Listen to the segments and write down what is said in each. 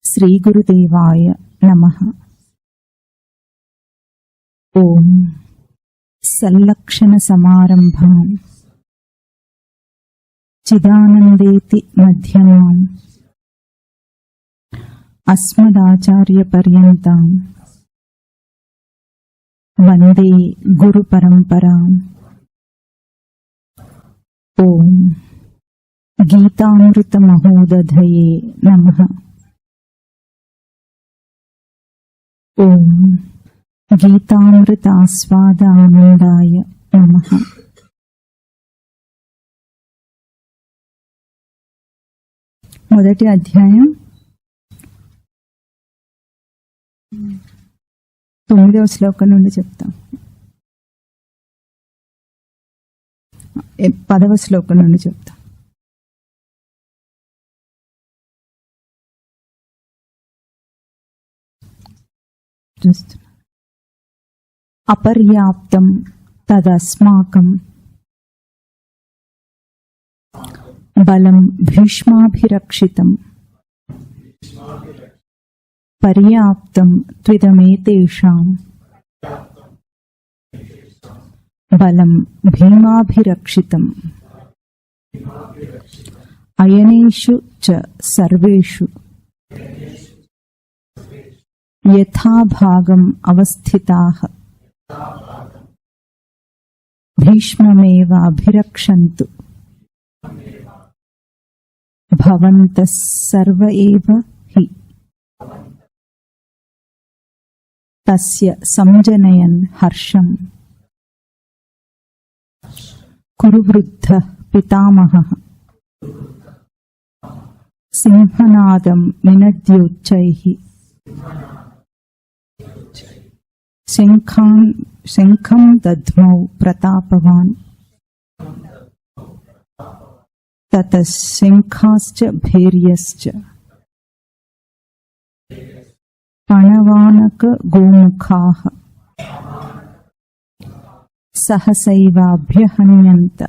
శ్రీ గురుదేవాయ నమః. ఓం సల్లక్షణ సమారంభాం చిదానందేతి మధ్యమాం అస్మదాచార్య పర్యంతం వందే గురు పరంపరాం. ఓం గీతామృత మహోదధయే నమః. ఓం గీతామృతాస్వాద ఆనందాయ నమః. మొదటి అధ్యాయం 9వ శ్లోకం నుండి చెప్తాం. 10వ శ్లోకం నుండి చెప్తాం. అపర్యాప్తం తదస్మాకం బలం భీష్మాభిరక్షితం పర్యాప్తం త్విదమేతేషాం బలం భీమాభిరక్షితం అయనేషు చ సర్వేషు యథాభాగం అవస్థితాః భీష్మమేవ అభిరక్షन्तు భవంతః సర్వ ఏవ హి తస్య సంజనయన్ హర్షం కురు వృద్ధః పితామహః సింహనాదం నినద్యోచ్చైః శంఖం దద్మౌ ప్రతాపవాన్ తతః శంఖాశ్చ భేర్యశ్చ పణవానక గోముఖాః సహసైవాభ్యహన్యంత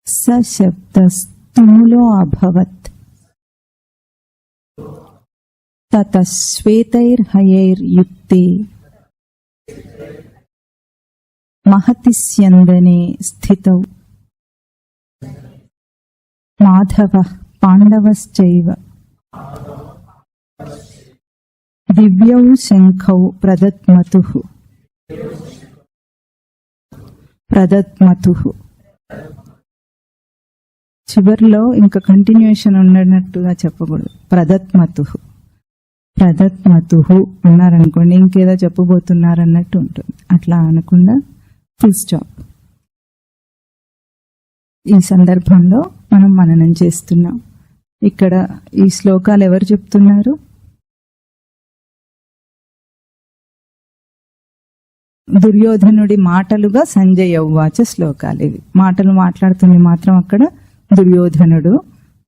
సశబ్దస్తుములో అభవత్. తతః శ్వేతైర్హయైర్యుక్తే మహతి స్యందనే స్థితౌ మాధవః పాండవశ్చైవ దివ్యౌ శంఖౌ ప్రదద్మతుః. చివరిలో ఇంకా కంటిన్యూషన్ ఉన్నట్టుగా చెప్పకూడదు. ప్రదద్మతుః అన్నారనుకోండి, ఇంకేదో చెప్పబోతున్నారన్నట్టు ఉంటుంది. అట్లా అనకుండా ఫుల్ స్టాప్. ఈ సందర్భంలో మనం మననం చేస్తున్నాం. ఇక్కడ ఈ శ్లోకాలు ఎవరు చెప్తున్నారు? దుర్యోధనుడి మాటలుగా సంజయ ఉవాచ శ్లోకాలు ఇవి. మాటలు మాట్లాడుతుంది మాత్రం అక్కడ దుర్యోధనుడు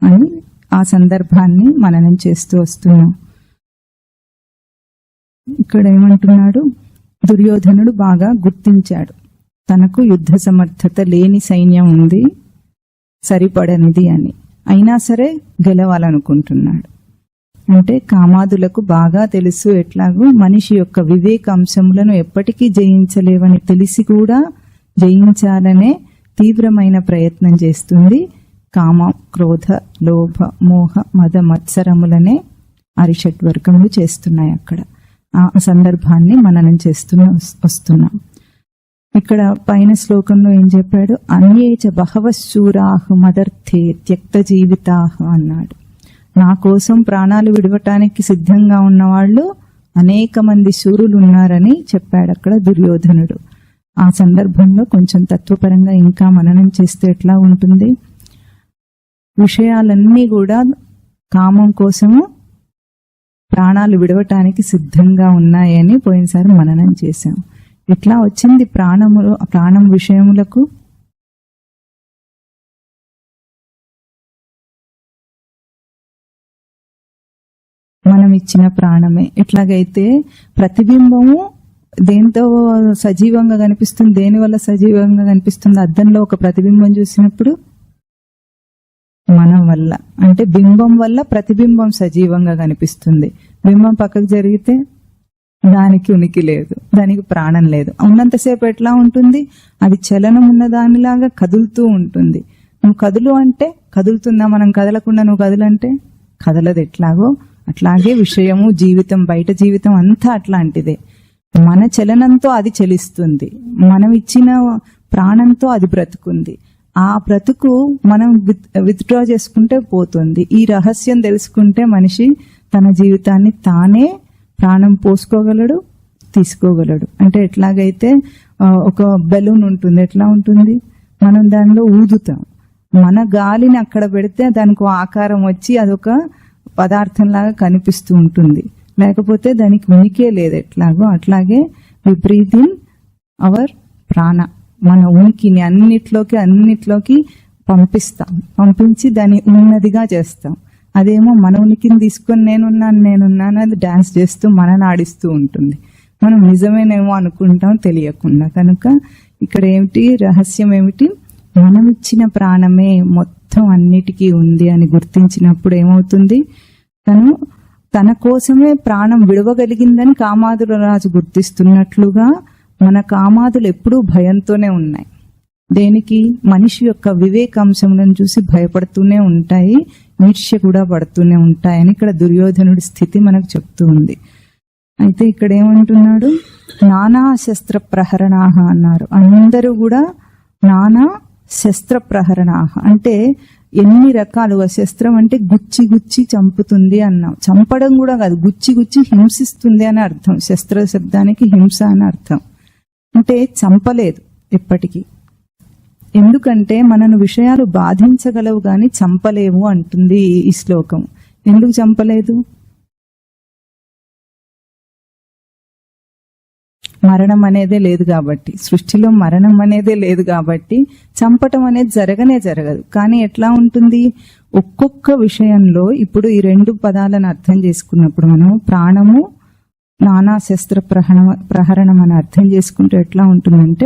అని ఆ సందర్భాన్ని మననం చేస్తూ వస్తున్నాం. ఇక్కడ ఏమంటున్నాడు? దుర్యోధనుడు బాగా గుర్తించాడు, తనకు యుద్ధ సమర్థత లేని సైన్యం ఉంది, సరిపడనిది అని. అయినా సరే గెలవాలనుకుంటున్నాడు. అంటే కామాదులకు బాగా తెలుసు ఎట్లాగూ మనిషి యొక్క వివేక అంశములను ఎప్పటికీ జయించలేవని తెలిసి కూడా జయించాలనే తీవ్రమైన ప్రయత్నం చేస్తుంది. కామ, క్రోధ, లోభ, మోహ, మద, మత్సరములనే అరిషడ్వర్గములు చేస్తున్నాయి. అక్కడ ఆ సందర్భాన్ని మననం వస్తున్నాం. ఇక్కడ పైన శ్లోకంలో ఏం చెప్పాడు? అన్యేచ బహవశూరాః మదర్థే త్యక్త జీవితాః అన్నాడు. నా కోసం ప్రాణాలు విడవటానికి సిద్ధంగా ఉన్నవాళ్ళు అనేక మంది శూరులు ఉన్నారని చెప్పాడు అక్కడ దుర్యోధనుడు. ఆ సందర్భంలో కొంచెం తత్వపరంగా ఇంకా మననం చేస్తే ఎట్లా ఉంటుంది? విషయాలన్నీ కూడా కామం కోసము ప్రాణాలు విడవటానికి సిద్ధంగా ఉన్నాయని పోయినసారి మననం చేశాం. ఇట్లా వచ్చింది ప్రాణం విషయములకు. మనం ఇచ్చిన ప్రాణమే. ఎట్లాగైతే ప్రతిబింబము దేంతో సజీవంగా కనిపిస్తుంది, దేని వల్ల సజీవంగా కనిపిస్తుంది? అద్దంలో ఒక ప్రతిబింబం చూసినప్పుడు మన వల్ల. అంటే బింబం వల్ల ప్రతిబింబం సజీవంగా కనిపిస్తుంది. బింబం పక్కకు జరిగితే దానికి ఉనికి లేదు, దానికి ప్రాణం లేదు. ఉన్నంతసేపు ఎట్లా ఉంటుంది? అది చలనం ఉన్న దానిలాగా కదులుతూ ఉంటుంది. నువ్వు కదులు అంటే కదులుతుందా? మనం కదలకుండా నువ్వు కదులంటే కదలదు. ఎట్లాగో అట్లాగే విషయము, జీవితం, బయట జీవితం అంతా అట్లాంటిదే. మన చలనంతో అది చలిస్తుంది, మనం ఇచ్చిన ప్రాణంతో అది బ్రతుకుంది. ఆ బ్రతుకు మనం విత్డ్రా చేసుకుంటే పోతుంది. ఈ రహస్యం తెలుసుకుంటే మనిషి తన జీవితాన్ని తానే ప్రాణం పోసుకోగలడు, తీసుకోగలడు. అంటే ఎట్లాగైతే ఒక బెలూన్ ఉంటుంది, ఎట్లా ఉంటుంది? మనం దానిలో ఊదుతాం, మన గాలిని అక్కడ పెడితే దానికి ఆకారం వచ్చి అదొక పదార్థంలాగా కనిపిస్తూ ఉంటుంది, లేకపోతే దానికి ఉనికే లేదు. ఎట్లాగో అట్లాగే వి బ్రీత్ ఇన్ అవర్ ప్రాణ, మన ఉనికిని అన్నిట్లోకి పంపించి దాన్ని ఉన్నదిగా చేస్తాం. అదేమో మన ఉనికిని తీసుకొని నేనున్నాను అది డాన్స్ చేస్తూ మనని ఆడిస్తూ ఉంటుంది. మనం నిజమేనేమో అనుకుంటాం తెలియకుండా. కనుక ఇక్కడ ఏమిటి రహస్యం? ఏమిటి? మనం ఇచ్చిన ప్రాణమే మొత్తం అన్నిటికీ ఉంది అని గుర్తించినప్పుడు ఏమవుతుంది? తన కోసమే ప్రాణం విడవగలిగిందని కామాదుల రాజు గుర్తిస్తున్నట్లుగా మన కామాదులు ఎప్పుడూ భయంతోనే ఉన్నాయి. దేనికి? మనిషి యొక్క వివేకాంశములను చూసి భయపడుతూనే ఉంటాయి, ఈర్ష్య కూడా పడుతూనే ఉంటాయని ఇక్కడ దుర్యోధనుడి స్థితి మనకు చెప్తూ ఉంది. అయితే ఇక్కడ ఏమంటున్నాడు? నానా శస్త్ర ప్రహరణాహ అన్నారు. అందరూ కూడా నానా శస్త్ర ప్రహరణాహ అంటే ఎన్ని రకాలుగా. శస్త్రం అంటే గుచ్చి చంపుతుంది అన్నాం. చంపడం కూడా కాదు, గుచ్చి హింసిస్తుంది అని అర్థం. శస్త్ర శబ్దానికి హింస అని అర్థం. అంటే చంపలేదు ఎప్పటికీ. ఎందుకంటే మనను విషయాలు బాధించగలవు గాని చంపలేవు అంటుంది ఈ శ్లోకం. ఎందుకు చంపలేదు? మరణం అనేదే లేదు కాబట్టి, సృష్టిలో మరణం అనేదే లేదు కాబట్టి చంపటం అనేది జరగదు. కానీ ఎట్లా ఉంటుంది? ఒక్కొక్క విషయంలో ఇప్పుడు ఈ రెండు పదాలను అర్థం చేసుకున్నప్పుడు మనం ప్రాణము, నానా శస్త్ర ప్రహరణం అని అర్థం చేసుకుంటే ఎట్లా ఉంటుందంటే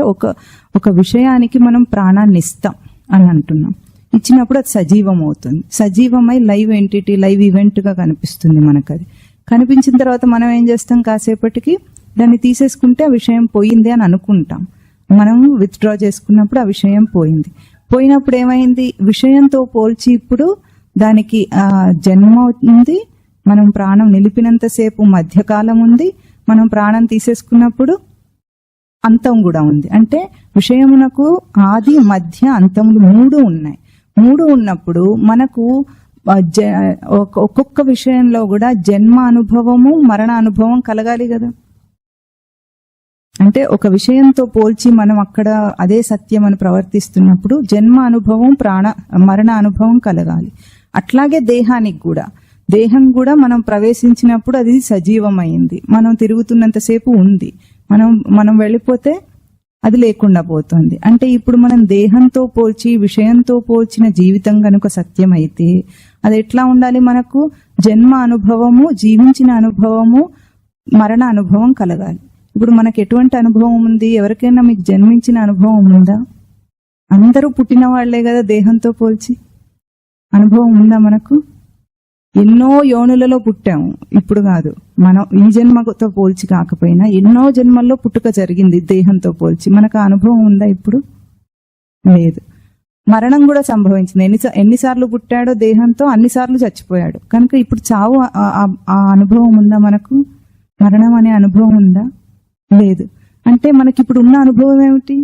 ఒక విషయానికి మనం ప్రాణాన్ని ఇస్తాం అని అంటున్నాం. ఇచ్చినప్పుడు అది సజీవం అవుతుంది. సజీవమై లైవ్ ఎంటిటీ, లైవ్ ఈవెంట్ గా కనిపిస్తుంది మనకు. అది కనిపించిన తర్వాత మనం ఏం చేస్తాం? కాసేపటికి దాన్ని తీసేసుకుంటే ఆ విషయం పోయింది అని అనుకుంటాం. మనం విత్డ్రా చేసుకున్నప్పుడు ఆ విషయం పోయినప్పుడు ఏమైంది? విషయంతో పోల్చి ఇప్పుడు దానికి జన్మ ఉంది, మనం ప్రాణం నిలిపినంతసేపు మధ్యకాలం ఉంది, మనం ప్రాణం తీసేసుకున్నప్పుడు అంతం కూడా ఉంది. అంటే విషయమునకు ఆది, మధ్య, అంతములు మూడు ఉన్నాయి. మూడు ఉన్నప్పుడు మనకు ఒక్కొక్క విషయంలో కూడా జన్మ అనుభవము, మరణ అనుభవం కలగాలి కదా. అంటే ఒక విషయంతో పోల్చి మనం అక్కడ అదే సత్యం అని ప్రవర్తిస్తున్నప్పుడు జన్మ అనుభవం, మరణ అనుభవం కలగాలి. అట్లాగే దేహం కూడా మనం ప్రవేశించినప్పుడు అది సజీవమైంది, మనం తిరుగుతున్నంతసేపు ఉంది, మనం వెళ్ళిపోతే అది లేకుండా పోతుంది. అంటే ఇప్పుడు మనం దేహంతో పోల్చి విషయంతో పోల్చిన జీవితం కనుక సత్యం అయితే అది ఎట్లా ఉండాలి? మనకు జన్మ అనుభవము, జీవించిన అనుభవము, మరణ అనుభవం కలగాలి. ఇప్పుడు మనకు ఎటువంటి అనుభవం ఉంది? ఎవరికైనా మీకు జన్మించిన అనుభవం ఉందా? అందరూ పుట్టిన వాళ్లే కదా. దేహంతో పోల్చి అనుభవం ఉందా మనకు? ఎన్నో యోనులలో పుట్టాము, ఇప్పుడు కాదు. మనం ఈ జన్మతో పోల్చి కాకపోయినా ఎన్నో జన్మల్లో పుట్టుక జరిగింది దేహంతో పోల్చి. మనకు అనుభవం ఉందా? ఇప్పుడు లేదు. మరణం కూడా సంభవించింది. ఎన్నిసార్లు పుట్టాడో దేహంతో అన్నిసార్లు చచ్చిపోయాడు. కనుక ఇప్పుడు చావు ఆ అనుభవం ఉందా మనకు? మరణం అనే అనుభవం ఉందా? లేదు. అంటే మనకి ఇప్పుడు ఉన్న అనుభవం ఏమిటి?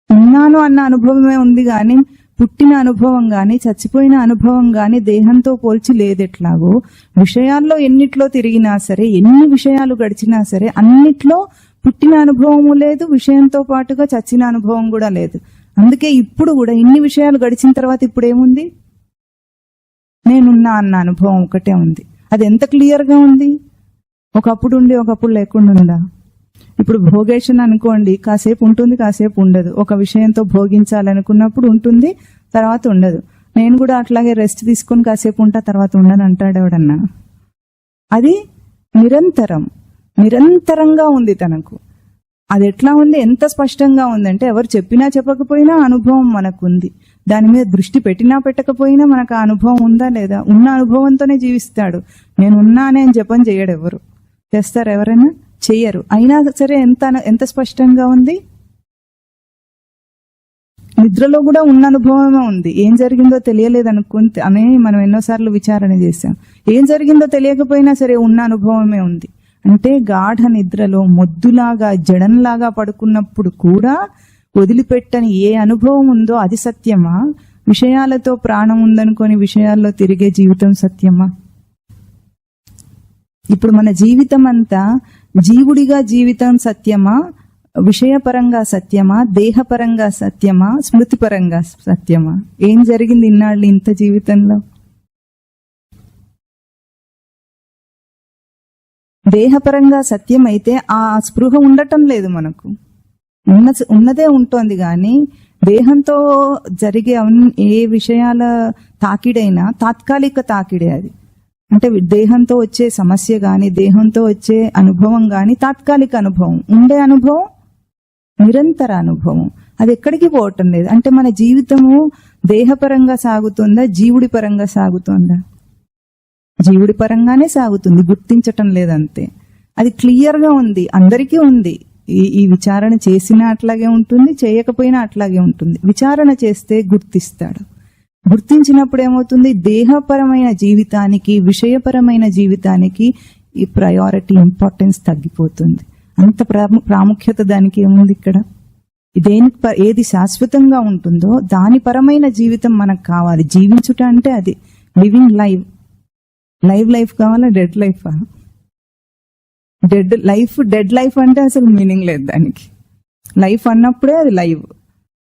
ఉన్నాను అన్న అనుభవమే ఉంది కానీ పుట్టిన అనుభవం గాని చచ్చిపోయిన అనుభవం గాని దేహంతో పోల్చి లేదెట్లాగో విషయాల్లో ఎన్నిట్లో తిరిగినా సరే, ఎన్ని విషయాలు గడిచినా సరే అన్నిట్లో పుట్టిన అనుభవము లేదు, విషయంతో పాటుగా చచ్చిన అనుభవం కూడా లేదు. అందుకే ఇప్పుడు కూడా ఇన్ని విషయాలు గడిచిన తర్వాత ఇప్పుడు ఏముంది? నేనున్నా అన్న అనుభవం ఒకటే ఉంది. అది ఎంత క్లియర్ గా ఉంది? ఒకప్పుడు ఉండి ఒకప్పుడు లేకుండా ఉందా? ఇప్పుడు భోగేషన్ అనుకోండి, కాసేపు ఉంటుంది, కాసేపు ఉండదు. ఒక విషయంతో భోగించాలనుకున్నప్పుడు ఉంటుంది, తర్వాత ఉండదు. నేను కూడా అట్లాగే రెస్ట్ తీసుకొని కాసేపు ఉంటా, తర్వాత ఉండను అంటాడు ఎవడన్నా. అది నిరంతరంగా ఉంది తనకు. అది ఎట్లా ఉంది? ఎంత స్పష్టంగా ఉందంటే ఎవరు చెప్పినా చెప్పకపోయినా అనుభవం మనకుంది. దాని మీద దృష్టి పెట్టినా పెట్టకపోయినా మనకు ఆ అనుభవం ఉందా లేదా? ఉన్న అనుభవంతోనే జీవిస్తాడు. నేను ఉన్నానే అని జపం చేయడు. ఎవరు చేస్తారు? ఎవరైనా చెయ్యరు. అయినా సరే ఎంత స్పష్టంగా ఉంది. నిద్రలో కూడా ఉన్న అనుభవమే ఉంది. ఏం జరిగిందో తెలియలేదు అనుకుంటే అని మనం ఎన్నోసార్లు విచారణ చేశాం. ఏం జరిగిందో తెలియకపోయినా సరే ఉన్న అనుభవమే ఉంది. అంటే గాఢ నిద్రలో మొద్దులాగా జడంలాగా పడుకున్నప్పుడు కూడా వదిలిపెట్టని ఏ అనుభవం ఉందో అది సత్యమా? విషయాలతో ప్రాణం ఉందనుకొని విషయాల్లో తిరిగే జీవితం సత్యమా? ఇప్పుడు మన జీవితం అంతా జీవుడిగా జీవితం సత్యమా? విషయపరంగా సత్యమా? దేహపరంగా సత్యమా? స్మృతిపరంగా సత్యమా? ఏం జరిగింది ఇన్నాళ్ళు ఇంత జీవితంలో? దేహపరంగా సత్యమైతే ఆ స్పృహ ఉండటం లేదు మనకు. ఉన్నదే ఉంటోంది కానీ దేహంతో జరిగే ఏ విషయాల తాకిడైనా తాత్కాలిక తాకిడే అది. అంటే దేహంతో వచ్చే సమస్య గాని దేహంతో వచ్చే అనుభవం గాని తాత్కాలిక అనుభవం. ఉండే అనుభవం నిరంతర అనుభవం. అది ఎక్కడికి పోవటం లేదు. అంటే మన జీవితము దేహపరంగా సాగుతుందా, జీవుడి పరంగా సాగుతుందా? జీవుడి పరంగానే సాగుతుంది, గుర్తించటం లేదంతే. అది క్లియర్ గా ఉంది, అందరికీ ఉంది. ఈ విచారణ చేసినా అట్లాగే ఉంటుంది, చేయకపోయినా అట్లాగే ఉంటుంది. విచారణ చేస్తే గుర్తిస్తాడు. గుర్తించినప్పుడు ఏమవుతుంది? దేహపరమైన జీవితానికి విషయపరమైన జీవితానికి ఈ ప్రయారిటీ ఇంపార్టెన్స్ తగ్గిపోతుంది. అంత ప్రాముఖ్యత దానికి ఏముంది ఇక్కడ? ఏది శాశ్వతంగా ఉంటుందో దాని పరమైన జీవితం మనకు కావాలి. జీవించుట అంటే అది లివింగ్ లైఫ్ కావాలా? Dead life? డెడ్ లైఫ్ అంటే అసలు మీనింగ్ లేదు దానికి. లైఫ్ అన్నప్పుడే అది లైవ్,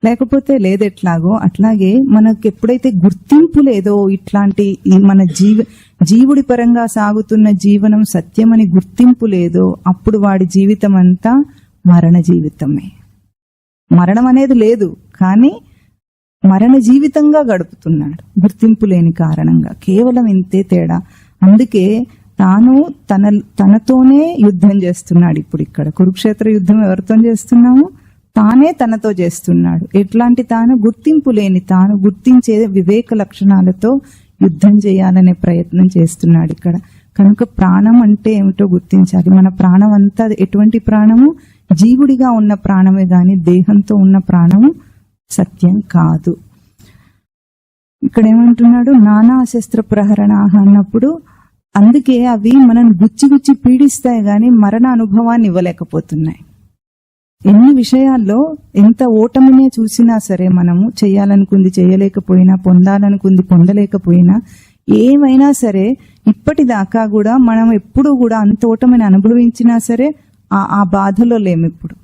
లేకపోతే లేదు. ఎట్లాగో అట్లాగే మనకు ఎప్పుడైతే గుర్తింపు లేదో, ఇట్లాంటి మన జీవుడి పరంగా సాగుతున్న జీవనం సత్యమని గుర్తింపు లేదో, అప్పుడు వాడి జీవితం అంతా మరణ జీవితమే. మరణం అనేది లేదు కానీ మరణ జీవితంగా గడుపుతున్నాడు, గుర్తింపు లేని కారణంగా. కేవలం ఇంతే తేడా. అందుకే తాను తనతోనే యుద్ధం చేస్తున్నాడు. ఇప్పుడు ఇక్కడ కురుక్షేత్ర యుద్ధం ఎవరితో చేస్తున్నాము? తానే తనతో చేస్తున్నాడు. ఎట్లాంటి తాను? గుర్తింపు లేని తాను, గుర్తించే వివేక లక్షణాలతో యుద్ధం చేయాలనే ప్రయత్నం చేస్తున్నాడు ఇక్కడ. కనుక ప్రాణం అంటే ఏమిటో గుర్తించాలి. మన ప్రాణం అంతా ఎటువంటి ప్రాణము? జీవుడిగా ఉన్న ప్రాణమే గాని దేహంతో ఉన్న ప్రాణము సత్యం కాదు. ఇక్కడ ఏమంటున్నాడు? నానా శస్త్ర ప్రహరణాహ అన్నప్పుడు అందుకే అవి మనల్ని గుచ్చి పీడిస్తాయి గాని మరణ అనుభవాన్ని ఇవ్వలేకపోతున్నాయి. ఎన్ని విషయాల్లో ఎంత ఓటమినే చూసినా సరే, మనము చేయాలనుకుంది చేయలేకపోయినా, పొందాలనుకుంది పొందలేకపోయినా, ఏమైనా సరే ఇప్పటిదాకా కూడా మనం ఎప్పుడు కూడా అంత ఓటమిని అనుభవించినా సరే ఆ బాధలో లేము. ఇప్పుడు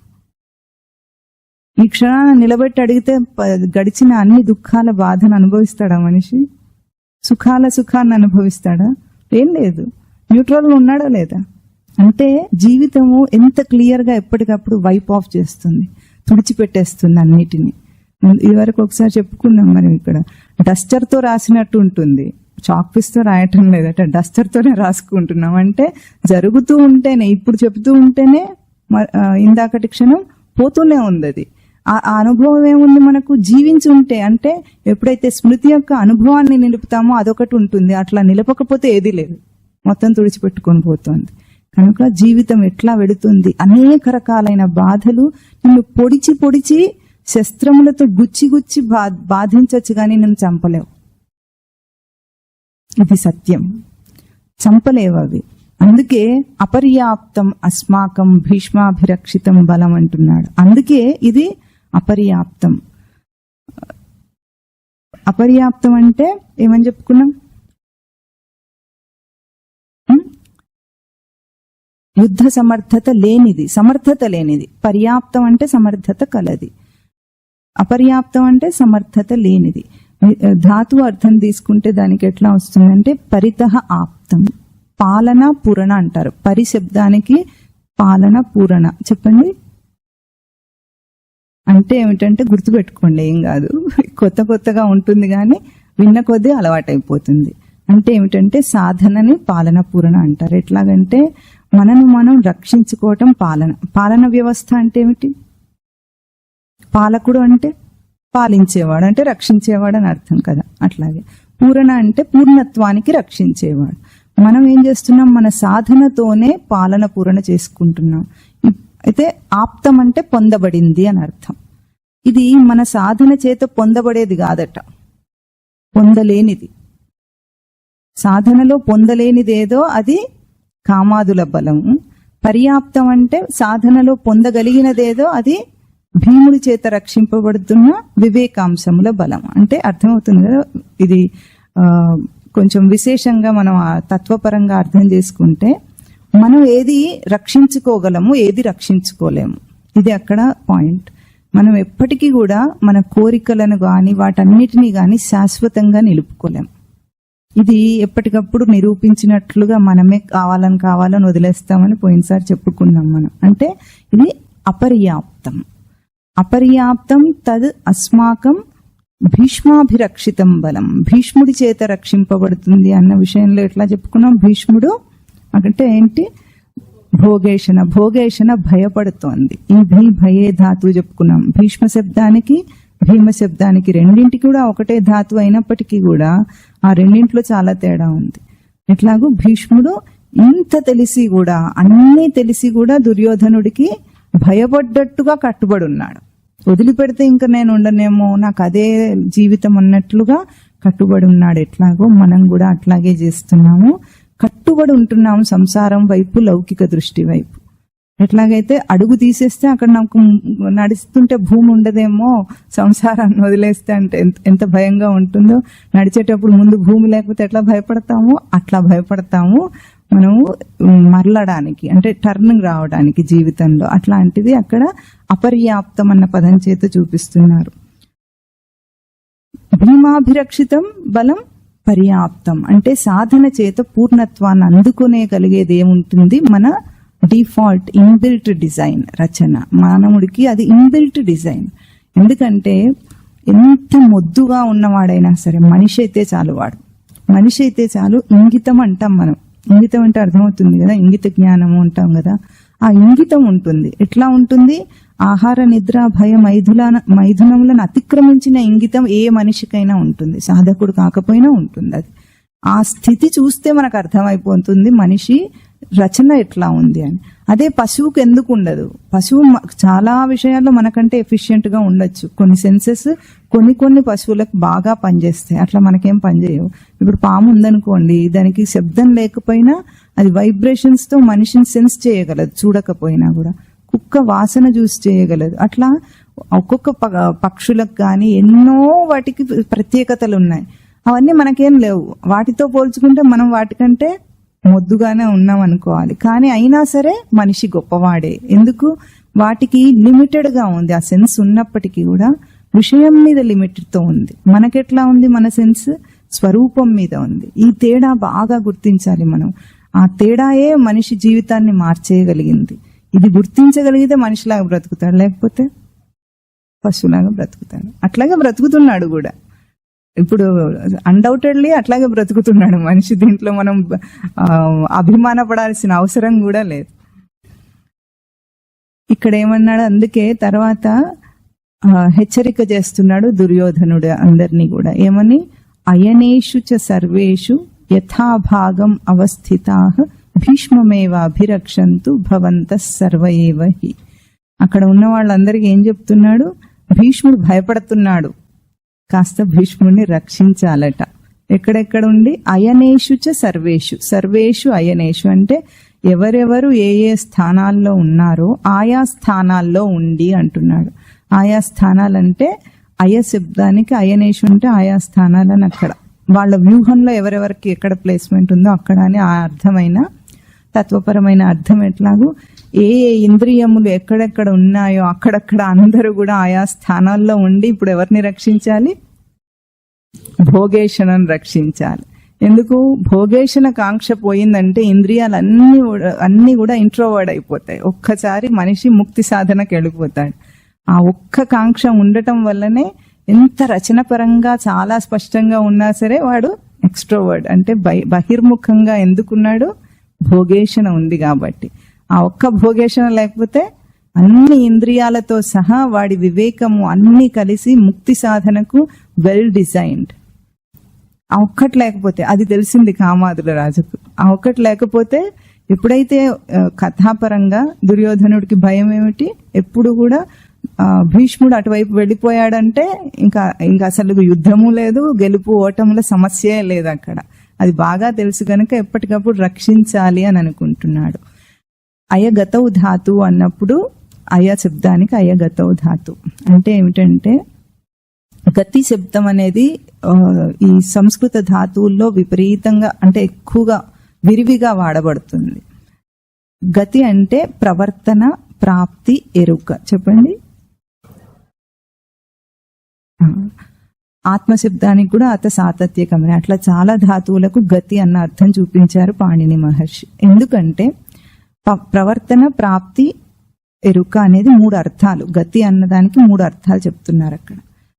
ఈ క్షణాన నిలబెట్టి అడిగితే గడిచిన అన్ని దుఃఖాల బాధను అనుభవిస్తాడా మనిషి? సుఖాన్ని అనుభవిస్తాడా? ఏం లేదు. న్యూట్రల్ గా ఉన్నాడా లేదా? అంటే జీవితము ఎంత క్లియర్ గా ఎప్పటికప్పుడు వైప్ ఆఫ్ చేస్తుంది, తుడిచిపెట్టేస్తుంది అన్నిటినీ. ఇదివరకు ఒకసారి చెప్పుకున్నాం మనం, ఇక్కడ డస్టర్ తో రాసినట్టు ఉంటుంది, చాక్ పీస్ తో రాయటం లేదట, డస్టర్ తోనే రాసుకుంటున్నాం. అంటే జరుగుతూ ఉంటేనే, ఇప్పుడు చెబుతూ ఉంటేనే ఇందాకటి క్షణం పోతూనే ఉంది. అది ఆ అనుభవం ఏముంది మనకు? జీవించి ఉంటే, అంటే ఎప్పుడైతే స్మృతి యొక్క అనుభవాన్ని నిలుపుతామో అదొకటి ఉంటుంది. అట్లా నిలపకపోతే ఏది లేదు, మొత్తం తుడిచిపెట్టుకొని పోతుంది. కనుక జీవితం ఎట్లా వెడుతుంది? అనేక రకాలైన బాధలు నిన్ను పొడిచి శస్త్రములతో గుచ్చి బాధించచ్చు కానీ నిన్ను చంపలేవు. ఇది సత్యం. చంపలేవు అవి. అందుకే అపర్యాప్తం అస్మాకం భీష్మాభిరక్షితం బలం అంటున్నాడు. అందుకే ఇది అపర్యాప్తం. అపర్యాప్తం అంటే ఏమని చెప్పుకున్నాం? యుద్ధ సమర్థత లేనిది. పర్యాప్తం అంటే సమర్థత కలది, అపర్యాప్తం అంటే సమర్థత లేనిది. ధాతు అర్థం తీసుకుంటే దానికి ఎట్లా వస్తుందంటే పరితః ఆప్తం. పాలన పూరణ అంటారు. పరి శబ్దానికి పాలన పూరణ. చెప్పండి అంటే ఏమిటంటే గుర్తుపెట్టుకోండి, ఏం కాదు, కొత్తగా ఉంటుంది కానీ విన్న కొద్దీ అలవాటైపోతుంది. అంటే ఏమిటంటే సాధనని పాలన పూరణ అంటారు. ఎట్లాగంటే మనను మనం రక్షించుకోవటం పాలన వ్యవస్థ. అంటే ఏమిటి? పాలకుడు అంటే పాలించేవాడు అంటే రక్షించేవాడు అని అర్థం కదా. అట్లాగే పూరణ అంటే పూర్ణత్వానికి రక్షించేవాడు. మనం ఏం చేస్తున్నాం, మన సాధనతోనే పాలన పూరణ చేసుకుంటున్నాం. అయితే ఆప్తం అంటే పొందబడింది అని అర్థం. ఇది మన సాధన చేత పొందబడేది కాదట, పొందలేనిది. సాధనలో పొందలేనిదేదో అది కామాదుల బలము. పర్యాప్తం అంటే సాధనలో పొందగలిగినదేదో అది భీముడి చేత రక్షింపబడుతున్న వివేకాంశముల బలం. అంటే అర్థమవుతుంది కదా. ఇది కొంచెం విశేషంగా మనం తత్వపరంగా అర్థం చేసుకుంటే మనం ఏది రక్షించుకోగలము, ఏది రక్షించుకోలేము, ఇది అక్కడ పాయింట్. మనం ఎప్పటికీ కూడా మన కోరికలను గాని వాటన్నిటినీ గాని శాశ్వతంగా నిలుపుకోలేము. ఇది ఎప్పటికప్పుడు నిరూపించినట్లుగా మనమే కావాలని వదిలేస్తామని పోయినసారి చెప్పుకున్నాం మనం. అంటే ఇది అపర్యాప్తం. అపర్యాప్తం తద్ అస్మాకం భీష్మాభిరక్షితం బలం. భీష్ముడి చేత రక్షింపబడుతుంది అన్న విషయంలో ఎట్లా చెప్పుకున్నాం, భీష్ముడు అంటే ఏంటి, భోగేషణ భయపడుతోంది. ఈ భయే ధాతువు చెప్పుకున్నాం. భీష్మ శబ్దానికి భీమ శబ్దానికి రెండింటికి కూడా ఒకటే ధాతువు అయినప్పటికీ కూడా ఆ రెండింటిలో చాలా తేడా ఉంది. ఎట్లాగూ భీష్ముడు ఇంత తెలిసి కూడా, అన్నీ తెలిసి కూడా దుర్యోధనుడికి భయపడ్డట్టుగా కట్టుబడి ఉన్నాడు. వదిలిపెడితే ఇంకా నేను ఉండనేమో, నాకు అదే జీవితం అన్నట్లుగా కట్టుబడి ఉన్నాడు. ఎట్లాగో మనం కూడా అట్లాగే చేస్తున్నాము, కట్టుబడి ఉంటున్నాము సంసారం వైపు, లౌకిక దృష్టి వైపు. ఎట్లాగైతే అడుగు తీసేస్తే అక్కడ నాకు నడుస్తుంటే భూమి ఉండదేమో, సంసారాన్ని వదిలేస్తే అంటే ఎంత భయంగా ఉంటుందో. నడిచేటప్పుడు ముందు భూమి లేకపోతే ఎట్లా భయపడతామో అట్లా భయపడతాము మనము మరలడానికి, అంటే టర్నింగ్ రావడానికి జీవితంలో. అట్లాంటిది అక్కడ అపర్యాప్తం అన్న పదం చేత చూపిస్తున్నారు. భీమాభిరక్షితం బలం పర్యాప్తం అంటే సాధన చేత పూర్ణత్వాన్ని అందుకునే కలిగేది ఏముంటుంది, మన డిఫాల్ట్ ఇన్బిల్ట్ డిజైన్ రచన. మానవుడికి అది ఇన్బిల్ట్ డిజైన్. ఎందుకంటే ఎంత మొద్దుగా ఉన్నవాడైనా సరే, మనిషి అయితే చాలు, మనిషి అయితే చాలు, ఇంగితం అంటాం మనం. ఇంగితం అంటే అర్థమవుతుంది కదా, ఇంగిత జ్ఞానము అంటాం కదా. ఆ ఇంగితం ఉంటుంది. ఎట్లా ఉంటుంది, ఆహార నిద్ర భయ మైథునములను అతిక్రమించిన ఇంగితం ఏ మనిషికైనా ఉంటుంది, సాధకుడు కాకపోయినా ఉంటుంది. అది ఆ స్థితి చూస్తే మనకు అర్థమైపోతుంది మనిషి రచన ఎట్లా ఉంది అని. అదే పశువుకు ఎందుకు ఉండదు? పశువు చాలా విషయాల్లో మనకంటే ఎఫిషియెంట్ గా ఉండొచ్చు. కొన్ని సెన్సెస్ కొన్ని పశువులకు బాగా పనిచేస్తాయి, అట్లా మనకేం పనిచేయవు. ఇప్పుడు పాము ఉందనుకోండి, దానికి శబ్దం లేకపోయినా అది వైబ్రేషన్స్ తో మనిషిని సెన్స్ చేయగలదు, చూడకపోయినా కూడా. కుక్క వాసన చూసి చేయగలదు. అట్లా ఒక్కొక్క పక్షులకు కానీ ఎన్నో వాటికి ప్రత్యేకతలు ఉన్నాయి. అవన్నీ మనకేం లేవు. వాటితో పోల్చుకుంటే మనం వాటికంటే మొద్దుగానే ఉన్నాం అనుకోవాలి. కానీ అయినా సరే మనిషి గొప్పవాడే. ఎందుకు, వాటికి లిమిటెడ్ గా ఉంది ఆ సెన్స్ ఉన్నప్పటికీ కూడా విషయం మీద లిమిటెడ్ తో ఉంది. మనకెట్లా ఉంది, మన సెన్స్ స్వరూపం మీద ఉంది. ఈ తేడా బాగా గుర్తించాలి మనం. ఆ తేడాయే మనిషి జీవితాన్ని మార్చేయగలిగింది. ఇది గుర్తించగలిగితే మనిషిలాగా బ్రతుకుతాడు, లేకపోతే పశువులాగా బ్రతుకుతాడు. అట్లాగే బ్రతుకుతున్నాడు కూడా. ఇప్పుడు అన్డౌటెడ్లీ అట్లాగే బ్రతుకుతున్నాడు మనిషి. దీంట్లో మనం అభిమానపడాల్సిన అవసరం కూడా లేదు. ఇక్కడ ఏమన్నాడు, అందుకే తర్వాత హెచ్చరిక చేస్తున్నాడు దుర్యోధనుడు అందరినీ కూడా. ఏమని, అయనేషు చ సర్వేషు యథాభాగం అవస్థితాః భీష్మమేవ అభిరక్షంతు భవంతః సర్వ ఏవ హి. అక్కడ ఉన్న వాళ్ళందరికీ ఏం చెప్తున్నాడు, భీష్ముడు భయపడుతున్నాడు, కాస్త భీష్ముడిని రక్షించాలట. ఎక్కడెక్కడ ఉండి, అయనేషు చ సర్వేషు, సర్వేషు అయనేషు అంటే ఎవరెవరు ఏ ఏ స్థానాల్లో ఉన్నారో ఆయా స్థానాల్లో ఉండి అంటున్నాడు. ఆయా స్థానాలంటే అయ శబ్దానికి అయనేషు అంటే ఆయా స్థానాలని అక్కడ వాళ్ళ వ్యూహంలో ఎవరెవరికి ఎక్కడ ప్లేస్మెంట్ ఉందో అక్కడ అని ఆ అర్థమైన తత్వపరమైన అర్థం. ఎట్లాగూ ఏ ఏ ఇంద్రియములు ఎక్కడెక్కడ ఉన్నాయో అక్కడక్కడ అందరూ కూడా ఆయా స్థానాల్లో ఉండి ఇప్పుడు ఎవరిని రక్షించాలి, భోగేషణను రక్షించాలి. ఎందుకు, భోగేషణ కాంక్ష పోయిందంటే ఇంద్రియాలు అన్ని కూడా ఇంట్రోవర్డ్ అయిపోతాయి. ఒక్కసారి మనిషి ముక్తి సాధనకు వెళ్ళిపోతాడు. ఆ ఒక్క కాంక్ష ఉండటం వల్లనే ఎంత రచన పరంగా చాలా స్పష్టంగా ఉన్నా సరే వాడు ఎక్స్ట్రోవర్డ్ అంటే బహిర్ముఖంగా ఎందుకున్నాడు, భోగేషణ ఉంది కాబట్టి. ఆ ఒక్క భోగేషణ లేకపోతే అన్ని ఇంద్రియాలతో సహా వాడి వివేకము అన్ని కలిసి ముక్తి సాధనకు వెల్ డిజైన్డ్. ఆ ఒక్కటి లేకపోతే, అది తెలిసింది కామాదుల రాజుకు, ఆ ఒక్కటి లేకపోతే ఎప్పుడైతే కథాపరంగా దుర్యోధనుడికి భయం ఏమిటి, ఎప్పుడు కూడా భీష్ముడు అటువైపు వెళ్ళిపోయాడంటే ఇంకా అసలు యుద్ధము లేదు, గెలుపు ఓటముల సమస్యే లేదు అక్కడ. అది బాగా తెలుసు కనుక ఎప్పటికప్పుడు రక్షించాలి అని అనుకుంటున్నాడు. అయగతౌ ధాతు అన్నప్పుడు అయ శబ్దానికి అయగతౌ ధాతు అంటే ఏమిటంటే, గతి శబ్దం అనేది ఈ సంస్కృత ధాతువుల్లో విపరీతంగా అంటే ఎక్కువగా విరివిగా వాడబడుతుంది. గతి అంటే ప్రవర్తన, ప్రాప్తి, ఎరుక. చెప్పండి. ఆత్మశబ్దానికి కూడా అత సాతత్యకమని అట్లా చాలా ధాతువులకు గతి అన్న అర్థం చూపించారు పాణిని మహర్షి. ఎందుకంటే ప్రవర్తన, ప్రాప్తి, ఎరుక అనేది 3 అర్థాలు. గతి అన్నదానికి 3 అర్థాలు చెప్తున్నారు అక్కడ.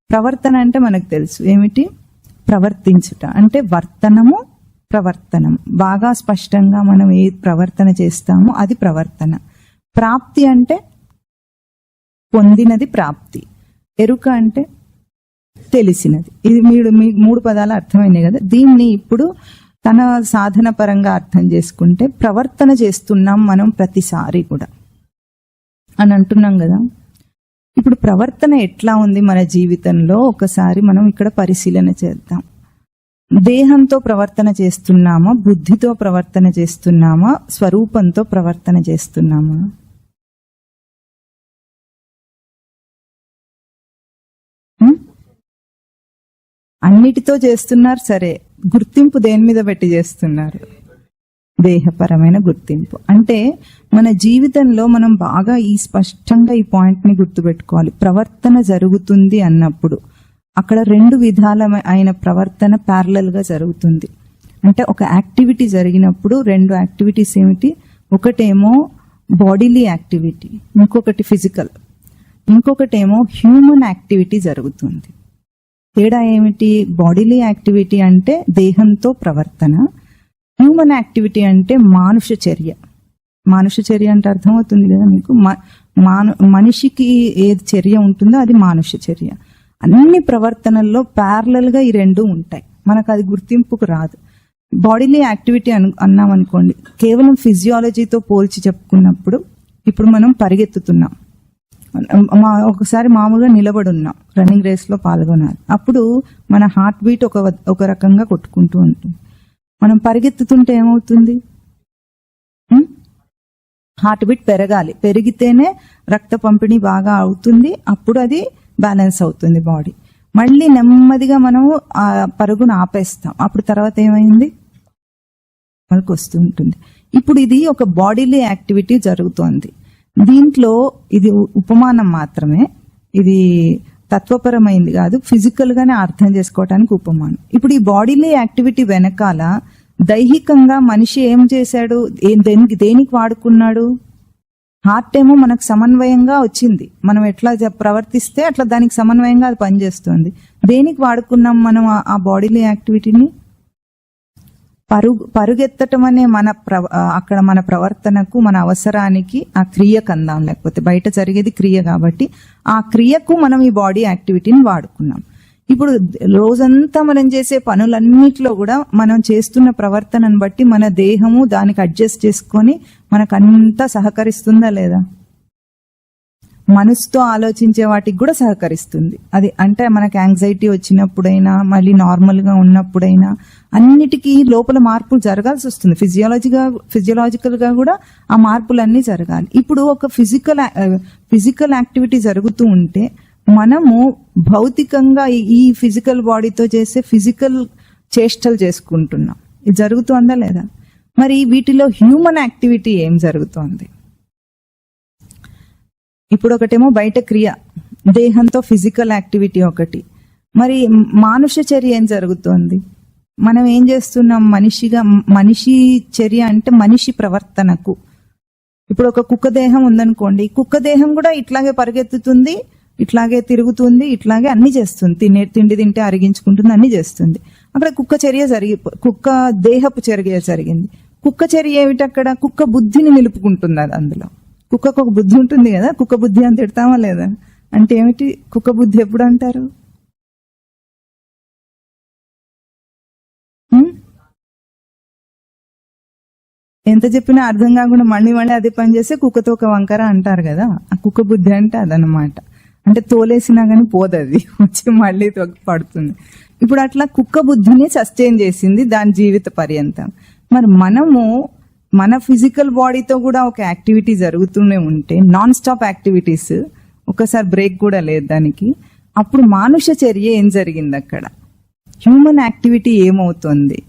ప్రవర్తన అంటే మనకు తెలుసు ఏమిటి, ప్రవర్తించుట అంటే వర్తనము, ప్రవర్తనం. బాగా స్పష్టంగా మనం ఏ ప్రవర్తన చేస్తామో అది ప్రవర్తన. ప్రాప్తి అంటే పొందినది ప్రాప్తి. ఎరుక అంటే తెలిసినది. ఇది మీకు 3 పదాలు అర్థమైనాయి కదా. దీన్ని ఇప్పుడు తన సాధన పరంగా అర్థం చేసుకుంటే, ప్రవర్తన చేస్తున్నాం మనం ప్రతిసారి కూడా అని అంటున్నాం కదా. ఇప్పుడు ప్రవర్తన ఎట్లా ఉంది మన జీవితంలో ఒకసారి మనం ఇక్కడ పరిశీలన చేద్దాం. దేహంతో ప్రవర్తన చేస్తున్నామా, బుద్ధితో ప్రవర్తన చేస్తున్నామా, స్వరూపంతో ప్రవర్తన చేస్తున్నామా? అన్నిటితో చేస్తున్నారు. సరే, గుర్తింపు దేని మీద పెట్టి చేస్తున్నారు? దేహపరమైన గుర్తింపు. అంటే మన జీవితంలో మనం బాగా స్పష్టంగా ఈ పాయింట్ ని గుర్తుపెట్టుకోవాలి. ప్రవర్తన జరుగుతుంది అన్నప్పుడు అక్కడ 2 విధాలైన ప్రవర్తన ప్యారలల్ గా జరుగుతుంది. అంటే ఒక యాక్టివిటీ జరిగినప్పుడు 2 యాక్టివిటీస్ ఏమిటి, ఒకటేమో బాడీలీ యాక్టివిటీ, ఇంకొకటి ఫిజికల్, ఇంకొకటేమో హ్యూమన్ యాక్టివిటీ జరుగుతుంది. తేడా ఏమిటి? బాడీలీ యాక్టివిటీ అంటే దేహంతో ప్రవర్తన, హ్యూమన్ యాక్టివిటీ అంటే మానుష చర్య. మానుష చర్య అంటే అర్థమవుతుంది కదా మీకు. మనిషికి ఏది చర్య ఉంటుందో అది మానుష చర్య. అన్ని ప్రవర్తనల్లో ప్యారలల్ గా ఈ 2 ఉంటాయి. మనకు అది గుర్తింపుకు రాదు. బాడీలీ యాక్టివిటీ అన్నాం అనుకోండి, కేవలం ఫిజియాలజీతో పోల్చి చెప్పుకున్నప్పుడు, ఇప్పుడు మనం పరిగెత్తుతున్నాం, ఒకసారి మామూలుగా నిలబడి ఉన్నాం, రన్నింగ్ రేస్ లో పాల్గొనాలి. అప్పుడు మన హార్ట్ బీట్ ఒక రకంగా కొట్టుకుంటూ ఉంటుంది. మనం పరిగెత్తుతుంటే ఏమవుతుంది? హార్ట్ బీట్ పెరగాలి, పెరిగితేనే రక్త పంపిణీ బాగా అవుతుంది, అప్పుడు అది బ్యాలెన్స్ అవుతుంది బాడీ. మళ్ళీ నెమ్మదిగా మనం ఆ పరుగును ఆపేస్తాం, అప్పుడు తర్వాత ఏమైంది? మనకు వస్తూ ఉంటుంది. ఇప్పుడు ఇది ఒక బాడీలీ యాక్టివిటీ జరుగుతోంది. దీంట్లో ఇది ఉపమానం మాత్రమే, ఇది తత్వపరమైంది కాదు, ఫిజికల్ గానే అర్థం చేసుకోవటానికి ఉపమానం. ఇప్పుడు ఈ బాడీలీ యాక్టివిటీ వెనకాల దైహికంగా మనిషి ఏం చేశాడు, దేనికి వాడుకున్నాడు? హార్ట్ ఏమో మనకు సమన్వయంగా వచ్చింది, మనం ఎట్లా ప్రవర్తిస్తే అట్లా దానికి సమన్వయంగా అది పనిచేస్తుంది. దేనికి వాడుకున్నాం మనం ఆ బాడీలీ యాక్టివిటీని? పరుగెత్తటం అనే అక్కడ మన ప్రవర్తనకు, మన అవసరానికి ఆ క్రియకు అందాం, లేకపోతే బయట జరిగేది క్రియ కాబట్టి ఆ క్రియకు మనం ఈ బాడీ యాక్టివిటీని వాడుకున్నాం. ఇప్పుడు రోజంతా మనం చేసే పనులన్నిట్లో కూడా మనం చేస్తున్న ప్రవర్తనను బట్టి మన దేహము దానికి అడ్జస్ట్ చేసుకొని మనకంతా సహకరిస్తుందా లేదా? మనసుతో ఆలోచించే వాటికి కూడా సహకరిస్తుంది అది. అంటే మనకు యాంగ్జైటీ వచ్చినప్పుడైనా, మళ్ళీ నార్మల్ గా ఉన్నప్పుడైనా అన్నిటికీ లోపల మార్పులు జరగాల్సి వస్తుంది. ఫిజియలాజికల్ గా కూడా ఆ మార్పులన్నీ జరగాలి. ఇప్పుడు ఒక ఫిజికల్ యాక్టివిటీ జరుగుతూ ఉంటే మనము భౌతికంగా ఈ ఫిజికల్ బాడీతో చేసే ఫిజికల్ చేష్టలు చేసుకుంటున్నాం. ఇది జరుగుతోందా లేదా? మరి వీటిలో హ్యూమన్ యాక్టివిటీ ఏం జరుగుతోంది? ఇప్పుడు ఒకటేమో బయట క్రియ, దేహంతో ఫిజికల్ యాక్టివిటీ ఒకటి. మరి మానుష చర్య ఏం జరుగుతోంది? మనం ఏం చేస్తున్నాం? మనిషి చర్య అంటే మనిషి ప్రవర్తనకు. ఇప్పుడు ఒక కుక్క దేహం ఉందనుకోండి, కుక్క దేహం కూడా ఇట్లాగే పరిగెత్తుతుంది, ఇట్లాగే తిరుగుతుంది, ఇట్లాగే అన్ని చేస్తుంది. తిండి తింటే అరిగించుకుంటుంది, అన్ని చేస్తుంది. అక్కడ కుక్క దేహపు చర్య జరిగింది. కుక్క చర్య ఏమిటి? అక్కడ కుక్క బుద్ధిని నిలుపుకుంటుంది అది అందులో. కుక్కకు ఒక బుద్ధి ఉంటుంది కదా, కుక్క బుద్ధి అని తిడతామా లేదా? అంటే ఏమిటి కుక్క బుద్ధి ఎప్పుడు అంటారు? ఎంత చెప్పినా అర్థం కాకుండా మళ్ళీ మళ్ళీ అదే పని చేస్తే కుక్కతో ఒక వంకర అంటారు కదా, ఆ కుక్క బుద్ధి అంటే అదనమాట. అంటే తోలేసినా కానీ పోదది, వచ్చి మళ్ళీ పడుతుంది. ఇప్పుడు అట్లా కుక్క బుద్ధిని సస్టైన్ చేసింది దాని జీవిత పర్యంతం. మరి మనము మన ఫిజికల్ బాడీతో కూడా ఒక యాక్టివిటీ జరుగుతూనే ఉంటే, నాన్ స్టాప్ యాక్టివిటీస్, ఒకసారి బ్రేక్ కూడా లేదు దానికి. అప్పుడు మానుష చర్య ఏం జరిగింది అక్కడ, హ్యూమన్ యాక్టివిటీ ఏమవుతుంది?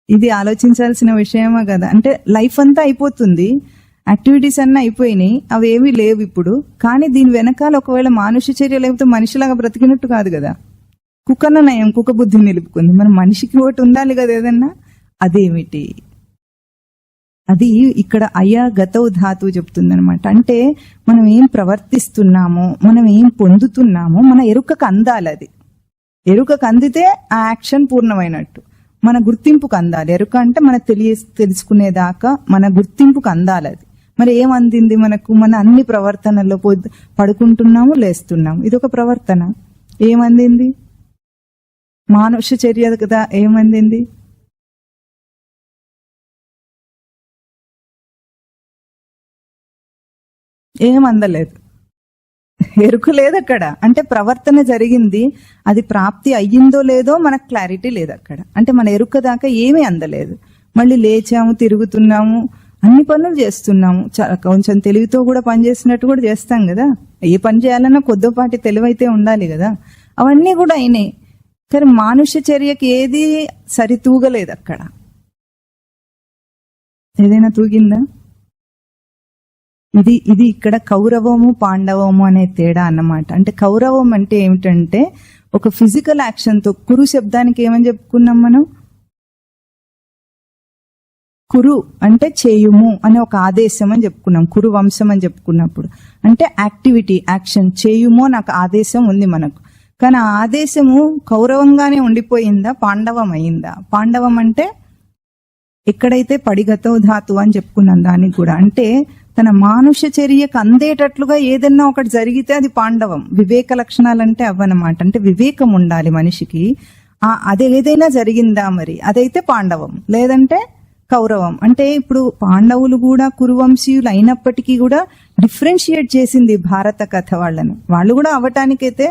ఇది ఆలోచించాల్సిన విషయమా కదా. అంటే లైఫ్ అంతా అయిపోతుంది, యాక్టివిటీస్ అన్నీ అయిపోయినాయి, అవి ఏమీ లేవు ఇప్పుడు. కానీ దీని వెనకాల ఒకవేళ మానుష చర్య లేకపోతే మనిషిలాగా బ్రతికినట్టు కాదు కదా. కుక్కన నయం, కుక్క బుద్ధిని నిలుపుకుంది, మరి మనిషికి ఒకటి ఉండాలి కదా ఏదన్నా. అదేమిటి? అది ఇక్కడ అయ్యా గతవు ధాతువు చెప్తుంది అనమాట. అంటే మనం ఏం ప్రవర్తిస్తున్నామో, మనం ఏం పొందుతున్నామో మన ఎరుకకు అందాలి. అది ఎరుకకు అందితే ఆ యాక్షన్ పూర్ణమైనట్టు. మన గుర్తింపుకు అందాలి. ఎరుక అంటే మన తెలుసుకునేదాకా మన గుర్తింపుకు అందాలి అది. మరి ఏం అందింది మనకు? మన అన్ని ప్రవర్తనల్లో పడుకుంటున్నాము, లేస్తున్నాము, ఇదొక ప్రవర్తన. ఏమందింది? మానుష చర్య కదా. ఏమందింది? ఏమందలేదు, ఎరుక లేదు అక్కడ. అంటే ప్రవర్తన జరిగింది, అది ప్రాప్తి అయ్యిందో లేదో మనకు క్లారిటీ లేదు అక్కడ. అంటే మన ఎరుక దాకా ఏమీ అందలేదు. మళ్ళీ లేచాము, తిరుగుతున్నాము, అన్ని పనులు చేస్తున్నాము, కొంచెం తెలివితో కూడా పని చేసినట్టు కూడా చేస్తాం కదా. ఏ పని చేయాలన్నా కొద్దిపాటి తెలివైతే ఉండాలి కదా. అవన్నీ కూడా అయినాయి, కానీ మానుష చర్యకి ఏది సరితూగలేదు అక్కడ. ఏదైనా తూగిందా? ఇది ఇక్కడ కౌరవము పాండవము అనే తేడా అన్నమాట. అంటే కౌరవం అంటే ఏమిటంటే ఒక ఫిజికల్ యాక్షన్ తో, కురు శబ్దానికి ఏమని చెప్పుకున్నాం మనం? కురు అంటే చేయుము అనే ఒక ఆదేశం అని చెప్పుకున్నాం, కురు వంశం అని చెప్పుకున్నప్పుడు. అంటే యాక్టివిటీ, యాక్షన్, చేయుము నాకు ఆదేశం ఉంది మనకు. కానీ ఆ ఆదేశము కౌరవంగానే ఉండిపోయిందా, పాండవం అయిందా? పాండవం అంటే ఎక్కడైతే పడిగతో ధాతు అని చెప్పుకున్నాం దానికి కూడా. అంటే తన మానుష చర్యకు అందేటట్లుగా ఏదన్నా ఒకటి జరిగితే అది పాండవం. వివేక లక్షణాలంటే అవ్వనమాట. అంటే వివేకం ఉండాలి మనిషికి. అది ఏదైనా జరిగిందా మరి, అదైతే పాండవం, లేదంటే కౌరవం. అంటే ఇప్పుడు పాండవులు కూడా కురువంశీయులు అయినప్పటికీ కూడా డిఫరెన్షియేట్ చేసింది భారత కథ వాళ్ళని. వాళ్ళు కూడా అవటానికైతే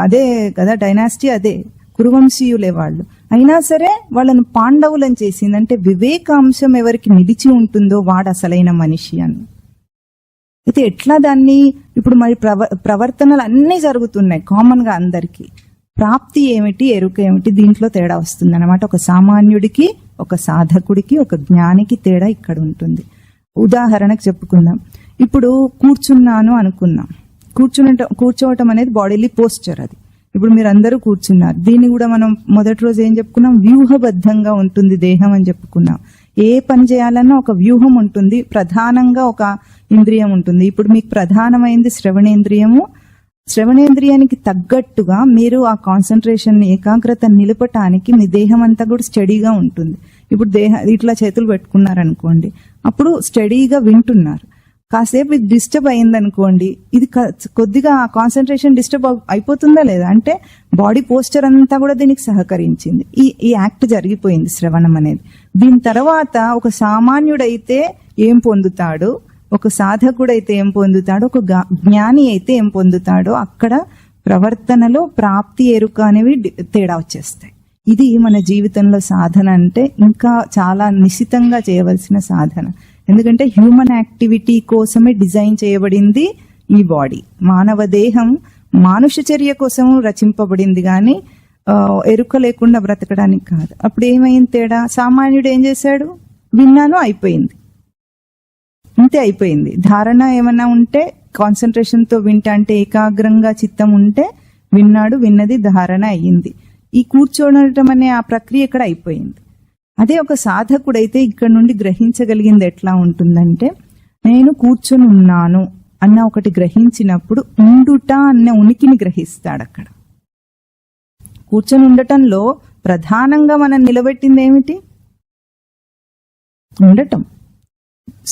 అదే కదా డైనాసిటీ, అదే కురువంశీయులే వాళ్ళు. అయినా సరే వాళ్ళను పాండవులను చేసింది. అంటే వివేకాంశం ఎవరికి నిలిచి ఉంటుందో వాడు అసలైన మనిషి అని. అయితే ఎట్లా దాన్ని ఇప్పుడు మరి ప్రవర్తనలు అన్నీ జరుగుతున్నాయి కామన్ గా అందరికీ. ప్రాప్తి ఏమిటి, ఎరుక ఏమిటి, దీంట్లో తేడా వస్తుంది అనమాట. ఒక సామాన్యుడికి, ఒక సాధకుడికి, ఒక జ్ఞానికి తేడా ఇక్కడ ఉంటుంది. ఉదాహరణకు చెప్పుకుందాం. ఇప్పుడు కూర్చున్నాను అనుకున్నాం. కూర్చోవటం అనేది బాడీలీ పోస్చర్. అది ఇప్పుడు మీరు అందరూ కూర్చున్నారు. దీన్ని కూడా మనం మొదటి రోజు ఏం చెప్పుకున్నాం? వ్యూహబద్ధంగా ఉంటుంది దేహం అని చెప్పుకున్నాం. ఏ పని చేయాలన్నా ఒక వ్యూహం ఉంటుంది, ప్రధానంగా ఒక ఇంద్రియం ఉంటుంది. ఇప్పుడు మీకు ప్రధానమైంది శ్రవణేంద్రియము. శ్రవణేంద్రియానికి తగ్గట్టుగా మీరు ఆ కాన్సన్ట్రేషన్, ఏకాగ్రత నిలపటానికి మీ దేహం అంతా కూడా స్టడీగా ఉంటుంది. ఇప్పుడు ఇట్లా చేతులు పెట్టుకున్నారనుకోండి, అప్పుడు స్టడీగా వింటున్నారు. కాసేపు ఇది డిస్టర్బ్ అయిందనుకోండి, ఇది కొద్దిగా కాన్సన్ట్రేషన్ డిస్టర్బ్ అయిపోతుందా లేదా? అంటే బాడీ పోస్చర్ అంతా కూడా దీనికి సహకరించింది. ఈ యాక్ట్ జరిగిపోయింది శ్రవణం అనేది. దీని తర్వాత ఒక సామాన్యుడైతే ఏం పొందుతాడు, ఒక సాధకుడైతే ఏం పొందుతాడు, ఒక జ్ఞాని అయితే ఏం పొందుతాడో అక్కడ ప్రవర్తనలో ప్రాప్తి, ఎరుక అనేవి తేడా వచ్చేస్తాయి. ఇది మన జీవితంలో సాధన అంటే ఇంకా చాలా నిశితంగా చేయవలసిన సాధన. ఎందుకంటే హ్యూమన్ యాక్టివిటీ కోసమే డిజైన్ చేయబడింది ఈ బాడీ. మానవ దేహం మానుష చర్య కోసం రచింపబడింది కానీ ఎరుక లేకుండా బ్రతకడానికి కాదు. అప్పుడు ఏమైంది తేడా? సామాన్యుడు ఏం చేశాడు? విన్నాను, అయిపోయింది, అంతే అయిపోయింది. ధారణ ఏమన్నా ఉంటే కాన్సన్ట్రేషన్ తో వింటా, అంటే ఏకాగ్రంగా చిత్తం ఉంటే విన్నాడు, విన్నది ధారణ అయ్యింది. ఈ కూర్చోనటం అనే ఆ ప్రక్రియ ఇక్కడ అయిపోయింది. అదే ఒక సాధకుడైతే ఇక్కడ నుండి గ్రహించగలిగింది ఎట్లా ఉంటుందంటే, నేను కూర్చొని ఉన్నాను అన్న ఒకటి గ్రహించినప్పుడు ఉండుట అన్న ఉనికిని గ్రహిస్తాడు. అక్కడ కూర్చొని ఉండటంలో ప్రధానంగా మనం నిలబెట్టింది ఏమిటి? ఉండటం.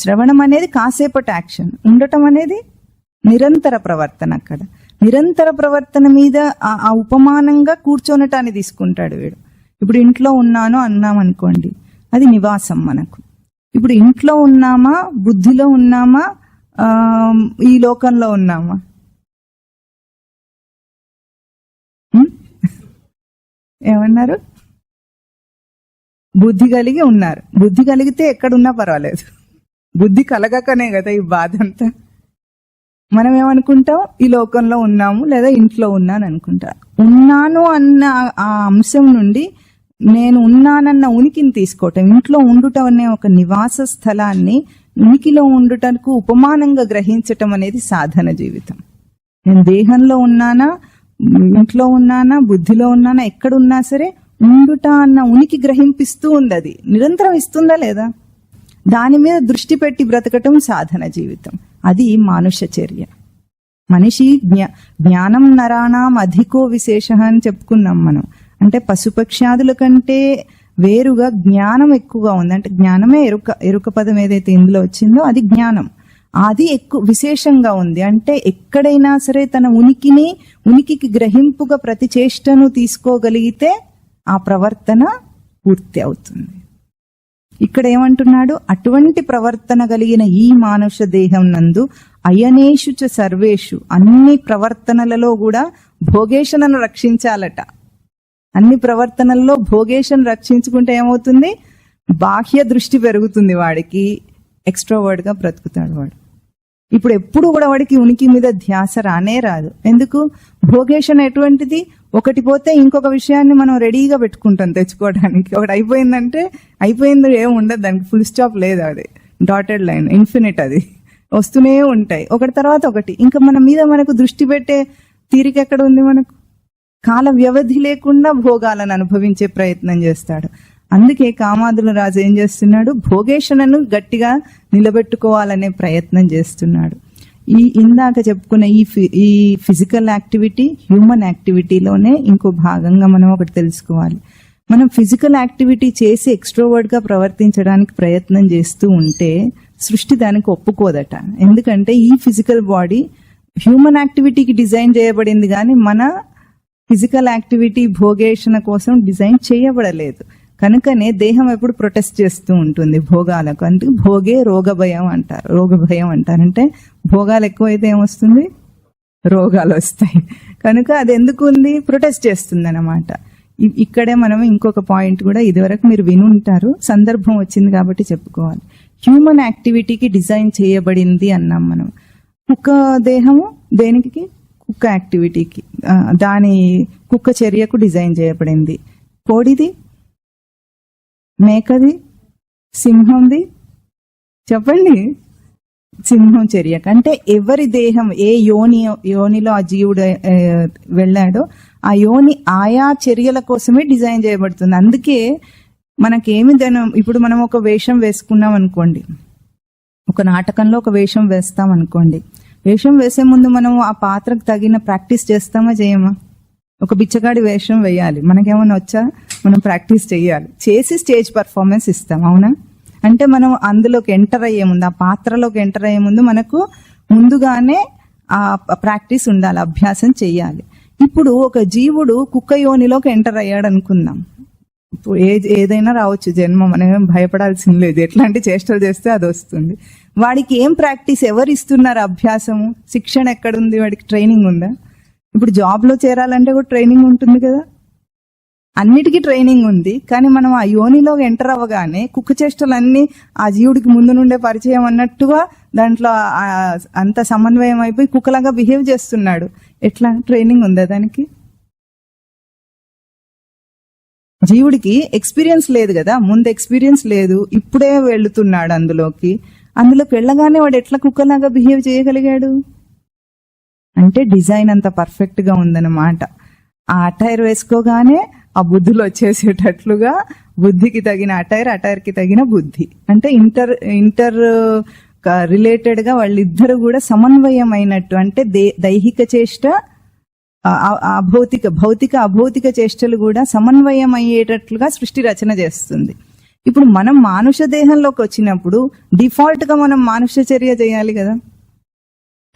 శ్రవణం అనేది కాసేపటి యాక్షన్, ఉండటం అనేది నిరంతర ప్రవర్తన. అక్కడ నిరంతర ప్రవర్తన మీద ఆ ఉపమానంగా కూర్చొనటాన్ని తీసుకుంటాడు వీడు. ఇప్పుడు ఇంట్లో ఉన్నాను అన్నాం అనుకోండి, అది నివాసం మనకు. ఇప్పుడు ఇంట్లో ఉన్నామా, బుద్ధిలో ఉన్నామా, ఈ లోకంలో ఉన్నామా? ఏమన్నారు? బుద్ధి కలిగి ఉన్నారు. బుద్ధి కలిగితే ఎక్కడున్నా పర్వాలేదు, బుద్ధి కలగకనే కదా ఈ బాధ అంతా. మనం ఏమనుకుంటాం, ఈ లోకంలో ఉన్నాము లేదా ఇంట్లో ఉన్నాను అనుకుంటా. ఉన్నాను అన్న ఆ అంశం నుండి నేను ఉన్నానన్న ఉనికిని తీసుకోవటం, ఇంట్లో ఉండుటం అనే ఒక నివాస స్థలాన్ని ఉనికిలో ఉండుటకు ఉపమానంగా గ్రహించటం అనేది సాధన జీవితం. నేను దేహంలో ఉన్నానా, ఇంట్లో ఉన్నానా, బుద్ధిలో ఉన్నానా, ఎక్కడున్నా సరే ఉండుట అన్న ఉనికి గ్రహింపిస్తూ ఉంది. అది నిరంతరం ఇస్తుందా లేదా, దాని మీద దృష్టి పెట్టి బ్రతకటం సాధన జీవితం. అది మానుష చర్య. మనిషి జ్ఞానం నరాణం అధికో విశేష అని చెప్పుకున్నాం మనం. అంటే పశుపక్ష్యాదుల కంటే వేరుగా జ్ఞానం ఎక్కువగా ఉంది. అంటే జ్ఞానమే ఎరుక పదం ఏదైతే ఇందులో వచ్చిందో అది జ్ఞానం, అది ఎక్కువ విశేషంగా ఉంది. అంటే ఎక్కడైనా సరే తన ఉనికికి గ్రహింపుగా ప్రతి చేష్టను తీసుకోగలిగితే ఆ ప్రవర్తన పూర్తి అవుతుంది. ఇక్కడ ఏమంటున్నాడు, అటువంటి ప్రవర్తన కలిగిన ఈ మానుష దేహం నందు అయనేషు చ సర్వేషు, అన్ని ప్రవర్తనలలో కూడా భోగేశనను రక్షించాలట. అన్ని ప్రవర్తనల్లో భోగేశను రక్షించుకుంటే ఏమవుతుంది, బాహ్య దృష్టి పెరుగుతుంది వాడికి, ఎక్స్ట్రోవర్డ్ గా బ్రతుకుతాడు వాడు. ఇప్పుడు ఎప్పుడు కూడా వాడికి ఉనికి మీద ధ్యాస రానే రాదు. ఎందుకు? భోగేశన ఎటువంటిది, ఒకటి పోతే ఇంకొక విషయాన్ని మనం రెడీగా పెట్టుకుంటాం తెచ్చుకోవడానికి. ఒకటి అయిపోయిందంటే అయిపోయింది, ఏమి ఉండదు దానికి, ఫుల్ స్టాప్ లేదు, అది డాటెడ్ లైన్, ఇన్ఫినిట్, అది వస్తూనే ఉంటాయి ఒకటి తర్వాత ఒకటి. ఇంకా మన మీద మనకు దృష్టి పెట్టే తీరిక ఎక్కడ ఉంది మనకు? కాల వ్యవధి లేకుండా భోగాలను అనుభవించే ప్రయత్నం చేస్తాడు. అందుకే కామాదుల రాజు ఏం చేస్తున్నాడు, భోగేశనను గట్టిగా నిలబెట్టుకోవాలనే ప్రయత్నం చేస్తున్నాడు. ఇందాక చెప్పుకున్న ఈ ఫిజికల్ యాక్టివిటీ హ్యూమన్ యాక్టివిటీలోనే ఇంకో భాగంగా మనం ఒకటి తెలుసుకోవాలి. మనం ఫిజికల్ యాక్టివిటీ చేసి ఎక్స్ట్రోవర్డ్ గా ప్రవర్తించడానికి ప్రయత్నం చేస్తూ ఉంటే సృష్టి దానికి ఒప్పుకోదట. ఎందుకంటే ఈ ఫిజికల్ బాడీ హ్యూమన్ యాక్టివిటీకి డిజైన్ చేయబడింది, కానీ మన ఫిజికల్ యాక్టివిటీ భోగేషణ కోసం డిజైన్ చేయబడలేదు. కనుకనే దేహం ఎప్పుడు ప్రొటెస్ట్ చేస్తూ ఉంటుంది భోగాలకు. అంటే భోగే రోగ భయం అంటారు. రోగ భయం అంటారంటే భోగాలు ఎక్కువైతే ఏమొస్తుంది, రోగాలు వస్తాయి. కనుక అది ఎందుకు ఉంది, ప్రొటెస్ట్ చేస్తుంది అన్నమాట. ఇక్కడే మనం ఇంకొక పాయింట్ కూడా ఇదివరకు మీరు వినుంటారు, సందర్భం వచ్చింది కాబట్టి చెప్పుకోవాలి. హ్యూమన్ యాక్టివిటీకి డిజైన్ చేయబడింది అన్నాం మనం. కుక్క దేహము దేనికి, కుక్క యాక్టివిటీకి, దాని కుక్క చర్యకు డిజైన్ చేయబడింది. కోడిది, మేకది, సింహంది, చెప్పండి, సింహం చర్యకు. అంటే ఎవరి దేహం ఏ యోనిలో ఆ జీవుడు వెళ్ళాడో ఆ యోని ఆయా చర్యల కోసమే డిజైన్ చేయబడుతుంది. అందుకే మనకేమి ఇప్పుడు మనం ఒక వేషం వేసుకున్నాం అనుకోండి, ఒక నాటకంలో ఒక వేషం వేస్తాం అనుకోండి, వేషం వేసే ముందు మనం ఆ పాత్రకు తగిన ప్రాక్టీస్ చేస్తామా చేయమా? ఒక బిచ్చగాడి వేషం వేయాలి, మనకేమైనా వచ్చా? మనం ప్రాక్టీస్ చేయాలి, చేసి స్టేజ్ పర్ఫార్మెన్స్ ఇస్తాం, అవునా? అంటే మనం అందులోకి ఎంటర్ అయ్యే ముందు, ఆ పాత్రలోకి ఎంటర్ అయ్యే ముందు మనకు ముందుగానే ఆ ప్రాక్టీస్ ఉండాలి, అభ్యాసం చేయాలి. ఇప్పుడు ఒక జీవుడు కుక్క యోనిలోకి ఎంటర్ అయ్యాడు అనుకుందాం. ఇప్పుడు ఏదైనా రావచ్చు జన్మ, మనం భయపడాల్సింది లేదు. ఎట్లాంటి చేష్టలు చేస్తే అది వస్తుంది. వాడికి ఏం ప్రాక్టీస్ ఎవరు ఇస్తున్నారు? అభ్యాసము, శిక్షణ ఎక్కడుంది? వాడికి ట్రైనింగ్ ఉందా? ఇప్పుడు జాబ్ లో చేరాలంటే కూడా ట్రైనింగ్ ఉంటుంది కదా, అన్నిటికీ ట్రైనింగ్ ఉంది. కానీ మనం ఆ యోనిలో ఎంటర్ అవ్వగానే కుక్క చేష్టలన్నీ ఆ జీవుడికి ముందు నుండే పరిచయం అన్నట్టుగా దాంట్లో అంత సమన్వయం అయిపోయి కుక్కలాగా బిహేవ్ చేస్తున్నాడు. ఎట్లా? ట్రైనింగ్ ఉందా దానికి? జీవుడికి ఎక్స్పీరియన్స్ లేదు కదా, ముందు ఎక్స్పీరియన్స్ లేదు, ఇప్పుడే వెళుతున్నాడు అందులోకి వెళ్ళగానే వాడు ఎట్లా కుక్కలాగా బిహేవ్ చేయగలిగాడు? అంటే డిజైన్ అంత పర్ఫెక్ట్ గా ఉందన్నమాట. ఆ అటైర్ వేసుకోగానే ఆ బుద్ధులు వచ్చేసేటట్లుగా, బుద్ధికి తగిన అటైర్ కి తగిన బుద్ధి, అంటే ఇంటర్ రిలేటెడ్ గా వాళ్ళిద్దరు కూడా సమన్వయం అయినట్టు. అంటే దైహిక చేష్ట, భౌతిక అభౌతిక చేష్టలు కూడా సమన్వయం అయ్యేటట్లుగా సృష్టి రచన చేస్తుంది. ఇప్పుడు మనం మానుష దేహంలోకి వచ్చినప్పుడు డిఫాల్ట్ గా మనం మానుష చర్య చేయాలి కదా.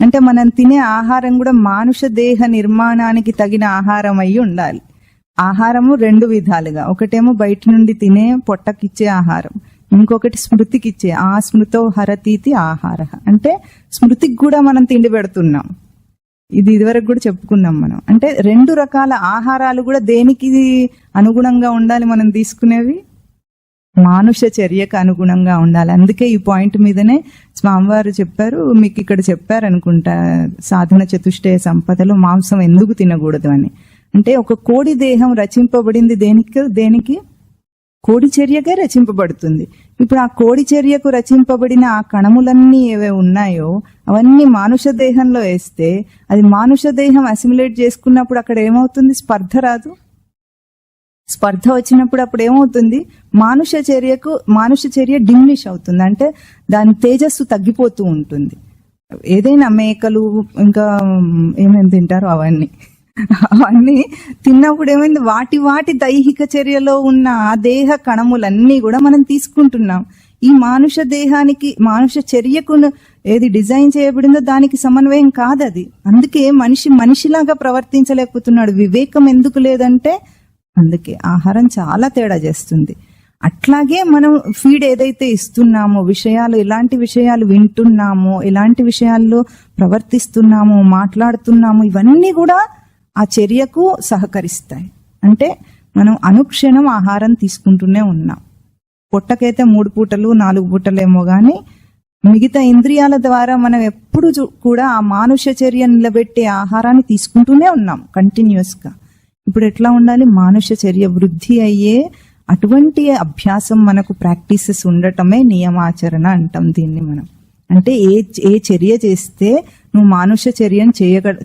అంటే మనం తినే ఆహారం కూడా మానుష దేహ నిర్మాణానికి తగిన ఆహారం అయి ఉండాలి. ఆహారము 2 విధాలుగా, ఒకటేమో బయట నుండి తినే పొట్టకిచ్చే ఆహారం, ఇంకొకటి స్మృతికిచ్చే. ఆ స్మృతో హరతీతి ఆహార, అంటే స్మృతికి కూడా మనం తిండి పెడుతున్నాం. ఇది ఇదివరకు కూడా చెప్పుకున్నాం మనం. అంటే 2 రకాల ఆహారాలు కూడా దేనికి అనుగుణంగా ఉండాలి మనం తీసుకునేవి? మానుష చర్యకు అనుగుణంగా ఉండాలి. అందుకే ఈ పాయింట్ మీదనే స్వామివారు చెప్పారు, మీకు ఇక్కడ చెప్పారు అనుకుంటా, సాధన చతుష్టయ సంపదలో మాంసం ఎందుకు తినకూడదు అని. అంటే ఒక కోడి దేహం రచింపబడింది దేనికి? కోడి చర్యగా రచింపబడుతుంది. ఇప్పుడు ఆ కోడి చర్యకు రచింపబడిన ఆ కణములన్నీ ఏవే ఉన్నాయో అవన్నీ మానుష దేహంలో వేస్తే అది మానుష దేహం అసిమిలేట్ చేసుకున్నప్పుడు అక్కడ ఏమవుతుంది? స్పర్ధ రాదు. స్పర్ధ వచ్చినప్పుడు అప్పుడు ఏమవుతుంది? మానుష చర్య డిమినిష్ అవుతుంది. అంటే దాని తేజస్సు తగ్గిపోతూ ఉంటుంది. ఏదైనా మేకలు ఇంకా ఏమేమి తింటారో అవన్నీ తిన్నప్పుడు ఏమైంది? వాటి దైహిక చర్యలో ఉన్న ఆ దేహ కణములన్నీ కూడా మనం తీసుకుంటున్నాం. ఈ మానుష దేహానికి, మానుష చర్యకు ఏది డిజైన్ చేయబడిందో దానికి సమన్వయం కాదది. అందుకే మనిషిలాగా ప్రవర్తించలేకపోతున్నాడు. వివేకం ఎందుకు లేదంటే అందుకే ఆహారం చాలా తేడా చేస్తుంది. అట్లాగే మనం ఫీడ్ ఏదైతే ఇస్తున్నామో, ఎలాంటి విషయాలు వింటున్నామో, ఎలాంటి విషయాల్లో ప్రవర్తిస్తున్నామో, మాట్లాడుతున్నామో, ఇవన్నీ కూడా ఆ చర్యకు సహకరిస్తాయి. అంటే మనం అనుక్షణం ఆహారం తీసుకుంటూనే ఉన్నాం. పొట్టకైతే 3 పూటలు 4 పూటలేమో గాని మిగతా ఇంద్రియాల ద్వారా మనం ఎప్పుడు కూడా ఆ మానుష చర్య నిలబెట్టే ఆహారాన్ని తీసుకుంటూనే ఉన్నాం కంటిన్యూస్ గా. ఇప్పుడు ఎట్లా ఉండాలి? మానుష చర్య వృద్ధి అయ్యే అటువంటి అభ్యాసం మనకు ప్రాక్టీసెస్ ఉండటమే నియమాచరణ అంటాం దీన్ని మనం. అంటే ఏ చర్య చేస్తే నువ్వు మానుష చర్యను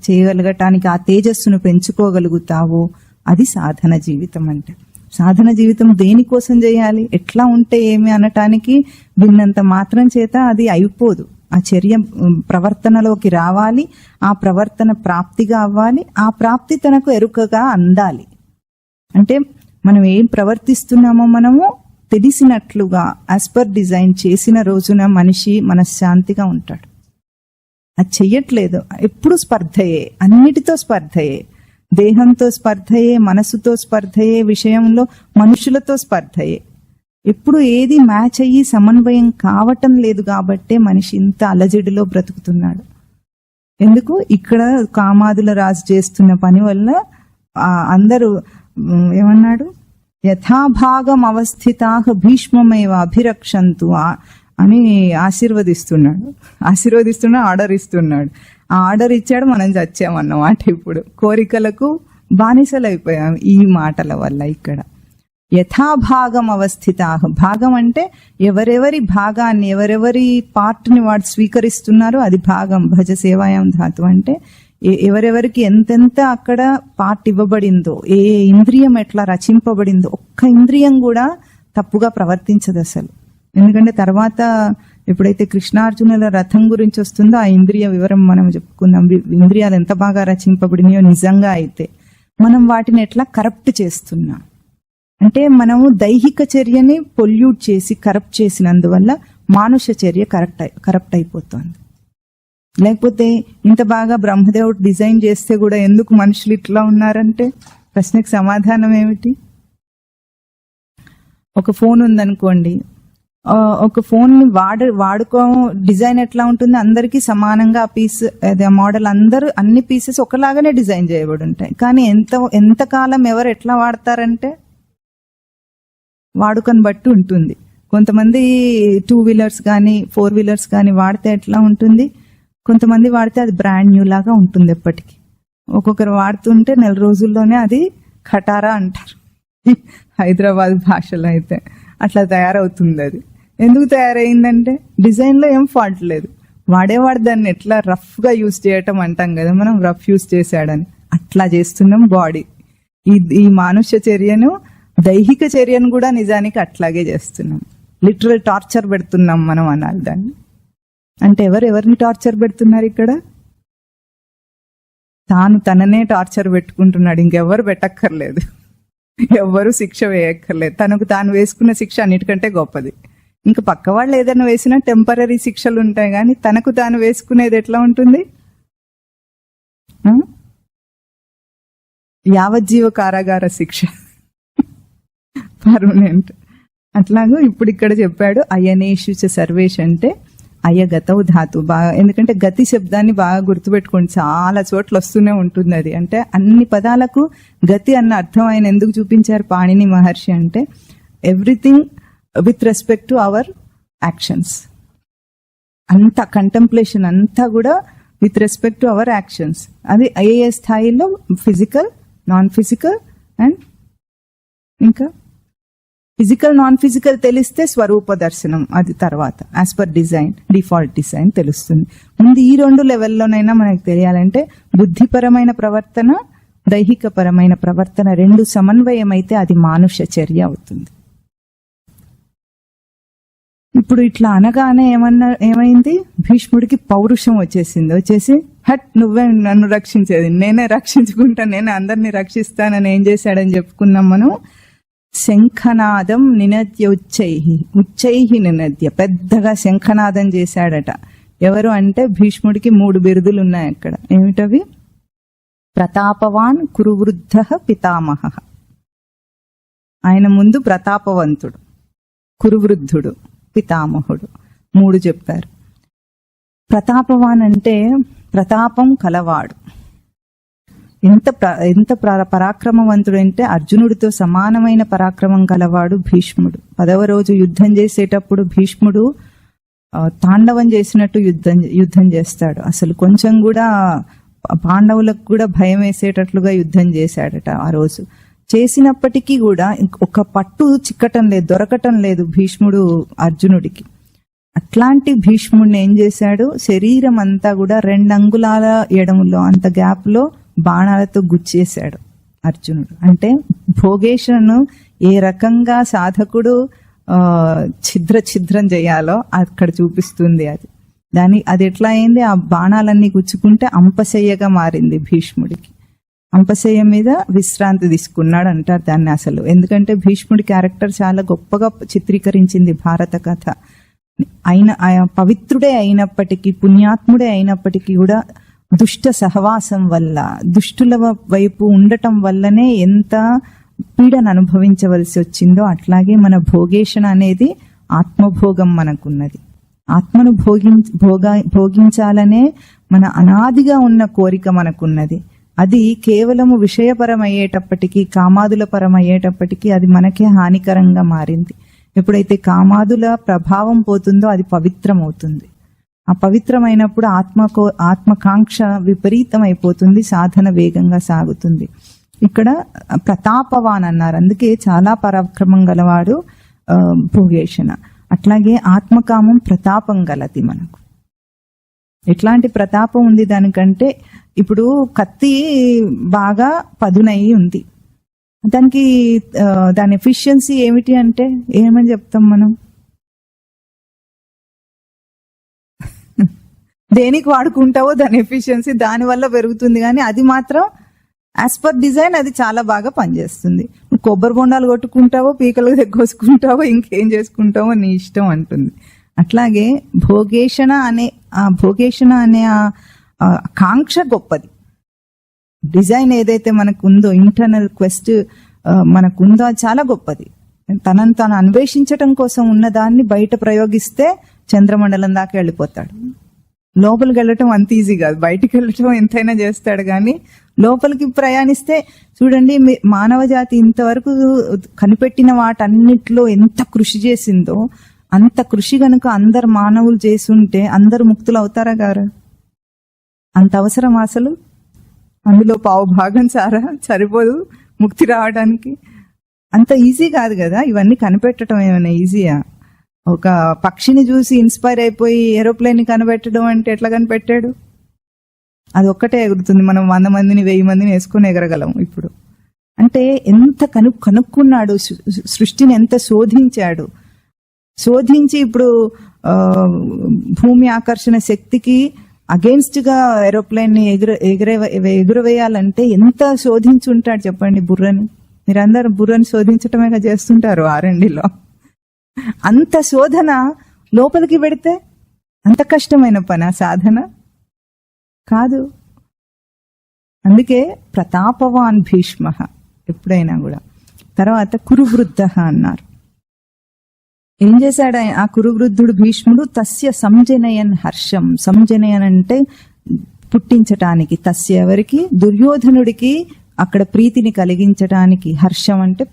చేయగలగటానికి, ఆ తేజస్సును పెంచుకోగలుగుతావో అది సాధన జీవితం. అంటే సాధన జీవితం దేనికోసం చేయాలి? ఎట్లా ఉంటే ఏమి అనటానికి విన్నంత మాత్రం చేత అది అయిపోదు. ఆ చర్య ప్రవర్తనలోకి రావాలి, ఆ ప్రవర్తన ప్రాప్తిగా అవ్వాలి, ఆ ప్రాప్తి తనకు ఎరుకగా అందాలి. అంటే మనం ఏం ప్రవర్తిస్తున్నామో మనము తెలిసినట్లుగా యాజ్ పర్ డిజైన్ చేసిన రోజున మనిషి మనశ్శాంతిగా ఉంటాడు. అది చెయ్యట్లేదు, ఎప్పుడు స్పర్ధయే, అన్నిటితో స్పర్ధయే, దేహంతో స్పర్ధయే, మనసుతో స్పర్ధయే, విషయంలో మనుషులతో స్పర్ధయే. ఎప్పుడు ఏది మ్యాచ్ అయ్యి సమన్వయం కావటం లేదు కాబట్టే మనిషి ఇంత అలజడిలో బ్రతుకుతున్నాడు. ఎందుకు? ఇక్కడ కామాదుల రాజు చేస్తున్న పని వల్ల అందరూ ఏమన్నాడు? యథాభాగం అవస్థితాః భీష్మమేవ అభిరక్షంతు అని ఆశీర్వదిస్తున్నా ఆర్డర్ ఇస్తున్నాడు. ఆ ఆర్డర్ ఇచ్చాడు, మనం చచ్చామన్నమాట. ఇప్పుడు కోరికలకు బానిసలైపోయాం ఈ మాటల వల్ల. ఇక్కడ యథాభాగం అవస్థితాః, భాగం అంటే ఎవరెవరి భాగాన్ని, ఎవరెవరి పార్ట్ని వాడు స్వీకరిస్తున్నారో అది భాగం. భజ సేవాయాం ధాతు అంటే ఎవరెవరికి ఎంతెంత అక్కడ పార్ట్ ఇవ్వబడిందో, ఏ ఇంద్రియం ఎట్లా రచింపబడిందో, ఒక్క ఇంద్రియం కూడా తప్పుగా ప్రవర్తించదు అసలు. ఎందుకంటే తర్వాత ఎప్పుడైతే కృష్ణార్జునుల రథం గురించి వస్తుందో ఆ ఇంద్రియ వివరం మనం చెప్పుకుందాం. ఇంద్రియాలు ఎంత బాగా రచింపబడినాయో నిజంగా అయితే మనం వాటిని ఎట్లా కరప్ట్ చేస్తున్నాం అంటే మనము దైహిక చర్యని పొల్యూట్ చేసి కరప్ట్ చేసినందువల్ల మానుష చర్య కరప్ట్ అయిపోతుంది. లేకపోతే ఇంత బాగా బ్రహ్మదేవుడు డిజైన్ చేస్తే కూడా ఎందుకు మనుషులు ఇట్లా ఉన్నారంటే ప్రశ్నకు సమాధానం ఏమిటి? ఒక ఫోన్ ఉందనుకోండి, ఒక ఫోన్ ని వాడుకో డిజైన్ ఎట్లా ఉంటుంది? అందరికీ సమానంగా ఆ పీస్ మోడల్ అన్ని పీసెస్ ఒకలాగానే డిజైన్ చేయబడి ఉంటాయి. కానీ ఎంతకాలం ఎవరు ఎట్లా వాడతారంటే వాడుకని బట్టి ఉంటుంది. కొంతమంది 2 వీలర్స్ కానీ 4 వీలర్స్ కానీ వాడితే ఎట్లా ఉంటుంది, కొంతమంది వాడితే అది బ్రాండ్ న్యూ లాగా ఉంటుంది ఎప్పటికీ. ఒక్కొక్కరు వాడుతుంటే 4 రోజుల్లోనే అది ఖటారా అంటారు హైదరాబాద్ భాషలో అయితే. అట్లా తయారవుతుంది. అది ఎందుకు తయారైందంటే డిజైన్లో ఏం ఫాల్ట్ లేదు, వాడేవాడు దాన్ని ఎట్లా రఫ్గా యూజ్ చేయటం అంటాం కదా మనం, రఫ్ యూజ్ చేశాడని. అట్లా చేస్తున్నాం బాడీ. ఈ మానుష్య చర్యను, దైహిక చర్యను కూడా నిజానికి అట్లాగే చేస్తున్నాం. లిటరల్ టార్చర్ పెడుతున్నాం మనం అనాలి దాన్ని. అంటే ఎవరిని టార్చర్ పెడుతున్నారు ఇక్కడ? తననే టార్చర్ పెట్టుకుంటున్నాడు, ఇంకెవరు పెట్టక్కర్లేదు. ఎవ్వరూ శిక్ష వేయక్కర్లేదు. తనకు తాను వేసుకున్న శిక్ష అన్నిటికంటే గొప్పది. ఇంకా పక్క వాళ్ళు ఏదైనా వేసినా టెంపరీ శిక్షలు ఉంటాయి, కానీ తనకు తాను వేసుకునేది ఎట్లా ఉంటుంది? యావజ్జీవ కారాగార శిక్ష, పర్మనెంట్. అట్లాగూ ఇప్పుడు ఇక్కడ చెప్పాడు అయనేషు చ సర్వేష్ అంటే అయగతవు ధాతు. బాగా, ఎందుకంటే గతి శబ్దాన్ని బాగా గుర్తుపెట్టుకోండి, చాలా చోట్ల వస్తూనే ఉంటుంది అది. అంటే అన్ని పదాలకు గతి అన్న అర్థం ఆయన ఎందుకు చూపించారు పాణిని మహర్షి అంటే everything with respect to our actions. అంత కంటెంప్లేషన్ అంతా కూడా with respect to our actions. అది ఏ స్థాయిలో ఫిజికల్, నాన్ ఫిజికల్ అండ్ ఇంకా ఫిజికల్ నాన్ ఫిజికల్ తెలిస్తే స్వరూప దర్శనం, అది తర్వాత as per design, default design తెలుస్తుంది. ముందు ఈ 2 లెవెల్లోనైనా మనకు తెలియాలంటే బుద్ధిపరమైన ప్రవర్తన, దైహిక పరమైన ప్రవర్తన 2 సమన్వయం అయితే అది మానుష చర్య అవుతుంది. ఇప్పుడు ఇట్లా అనగానే ఏమైంది? భీష్ముడికి పౌరుషం వచ్చేసి హట్, నువ్వే నన్ను రక్షించేది, నేనే రక్షించుకుంటా, నేనే అందరినీ రక్షిస్తానని ఏం చేశాడని చెప్పుకున్నాం మనం. శంఖనాదం నినద్య ఉచ్చైహి నినద్య, పెద్దగా శంఖనాదం చేశాడట. ఎవరు అంటే భీష్ముడికి 3 బిరుదులు ఉన్నాయి అక్కడ. ఏమిటవి? ప్రతాపవాన్, కురువృద్ధ, పితామహ. ఆయన ముందు ప్రతాపవంతుడు, కురువృద్ధుడు, పితామహుడు 3 చెప్పారు. ప్రతాపవాన్ అంటే ప్రతాపం కలవాడు. ఎంత పరాక్రమవంతుడు అంటే అర్జునుడితో సమానమైన పరాక్రమం కలవాడు భీష్ముడు. 10వ రోజు యుద్ధం చేసేటప్పుడు భీష్ముడు తాండవం చేసినట్టు యుద్ధం చేస్తాడు. అసలు కొంచెం కూడా పాండవులకు కూడా భయం వేసేటట్లుగా యుద్ధం చేశాడట ఆ రోజు. చేసినప్పటికీ కూడా ఒక పట్టు చిక్కటం లేదు, దొరకటం లేదు భీష్ముడు అర్జునుడికి. అట్లాంటి భీష్ముడిని ఏం చేశాడు? శరీరం అంతా కూడా 2 అంగుళాల ఎడములో అంత గ్యాప్ లో బాణాలతో గుచ్చేశాడు అర్జునుడు. అంటే భోగేశను ఏ రకంగా సాధకుడు ఛిద్రం చేయాలో అక్కడ చూపిస్తుంది అది. అది ఎట్లా అయింది? ఆ బాణాలన్నీ గుచ్చుకుంటే అంపశయ్యగా మారింది భీష్ముడికి. అంపశయ్య మీద విశ్రాంతి తీసుకున్నాడు అంటారు దాన్ని అసలు. ఎందుకంటే భీష్ముడి క్యారెక్టర్ చాలా గొప్పగా చిత్రీకరించింది భారత కథ. పవిత్రుడే అయినప్పటికీ, పుణ్యాత్ముడే అయినప్పటికీ కూడా దుష్ట సహవాసం వల్ల, దుష్టుల వైపు ఉండటం వల్లనే ఎంత పీడను అనుభవించవలసి వచ్చిందో, అట్లాగే మన భోగేషణ అనేది ఆత్మభోగం మనకున్నది. ఆత్మను భోగించాలనే మన అనాదిగా ఉన్న కోరిక మనకున్నది. అది కేవలము విషయపరమయ్యేటప్పటికీ, కామాదుల పరమయ్యేటప్పటికీ అది మనకే హానికరంగా మారింది. ఎప్పుడైతే కామాదుల ప్రభావం పోతుందో అది పవిత్రమవుతుంది. ఆ పవిత్రమైనప్పుడు ఆత్మకాంక్ష విపరీతమైపోతుంది, సాధన వేగంగా సాగుతుంది. ఇక్కడ ప్రతాపవాన్ అన్నారు, అందుకే చాలా పరాక్రమం గలవాడు భోగేషణ. అట్లాగే ఆత్మకామం ప్రతాపం గలది మనకు. ఎట్లాంటి ప్రతాపం ఉంది దానికంటే, ఇప్పుడు కత్తి బాగా పదునయ్యి ఉంది, దాని ఎఫిషియన్సీ ఏమిటి అంటే ఏమని చెప్తాం మనం? దేనికి వాడుకుంటావో దాని ఎఫిషియన్సీ దాని వల్ల పెరుగుతుంది, కానీ అది మాత్రం యాజ్ పర్ డిజైన్ అది చాలా బాగా పనిచేస్తుంది. కొబ్బరి బొండాలు కొట్టుకుంటావో, పీకలు దగ్గోసుకుంటావో, ఇంకేం చేసుకుంటావో నీ ఇష్టం అంటుంది. అట్లాగే భోగేషణ అనే ఆ కాంక్ష గొప్పది. డిజైన్ ఏదైతే మనకు ఉందో, ఇంటర్నల్ క్వెస్ట్ మనకు ఉందో, అది చాలా గొప్పది. తనను తాను అన్వేషించటం కోసం ఉన్న దాన్ని బయట ప్రయోగిస్తే చంద్రమండలం దాకా వెళ్ళిపోతాడు. లోపలికి వెళ్ళటం అంత ఈజీ కాదు, బయటికి వెళ్ళటం ఎంతైనా చేస్తాడు, కానీ లోపలికి ప్రయాణిస్తే చూడండి, మానవ జాతి ఇంతవరకు కనిపెట్టిన వాటన్నిటిలో ఎంత కృషి చేసిందో, అంత కృషి గనుక అందరు మానవులు చేసుంటే అందరు ముక్తులు అవుతారా గారు? అంత అవసరం అసలు? అందులో పావుభాగం సరిపోదు ముక్తి రావడానికి. అంత ఈజీ కాదు కదా ఇవన్నీ కనిపెట్టడం. ఏమైనా ఈజీయా? ఒక పక్షిని చూసి ఇన్స్పైర్ అయిపోయి ఏరోప్లేన్ ని కనిపెట్టడం అంటే ఎట్లా కనిపెట్టాడు? అది ఒక్కటే ఎగురుతుంది, మనం 100 మందిని 1000 మందిని వేసుకొని ఎగరగలం ఇప్పుడు. అంటే ఎంత కనుక్కున్నాడు, సృష్టిని ఎంత శోధించి ఇప్పుడు భూమి ఆకర్షణ శక్తికి అగేన్స్ట్ గా ఏరోప్లేన్ ని ఎగురవేయాలంటే ఎంత శోధించి ఉంటాడు చెప్పండి బుర్రని. మీరందరూ బుర్రని శోధించటమేగా చేస్తుంటారు ఆర్ఎండిలో. అంత శోధన లోపలికి పెడితే అంత కష్టమైన పని సాధన కాదు. అందుకే ప్రతాపవాన్ భీష్మ ఎప్పుడైనా కూడా. తర్వాత కురువృద్ధ అన్నారు. ఏం చేశాడు ఆ కురువృద్ధుడు భీష్ముడు? తస్య సంజనయన్ హర్షం. సంజనయన్ అంటే పుట్టించటానికి, తస్య ఎవరికి? దుర్యోధనుడికి అక్కడ ప్రీతిని కలిగించటానికి, హర్షం అంటే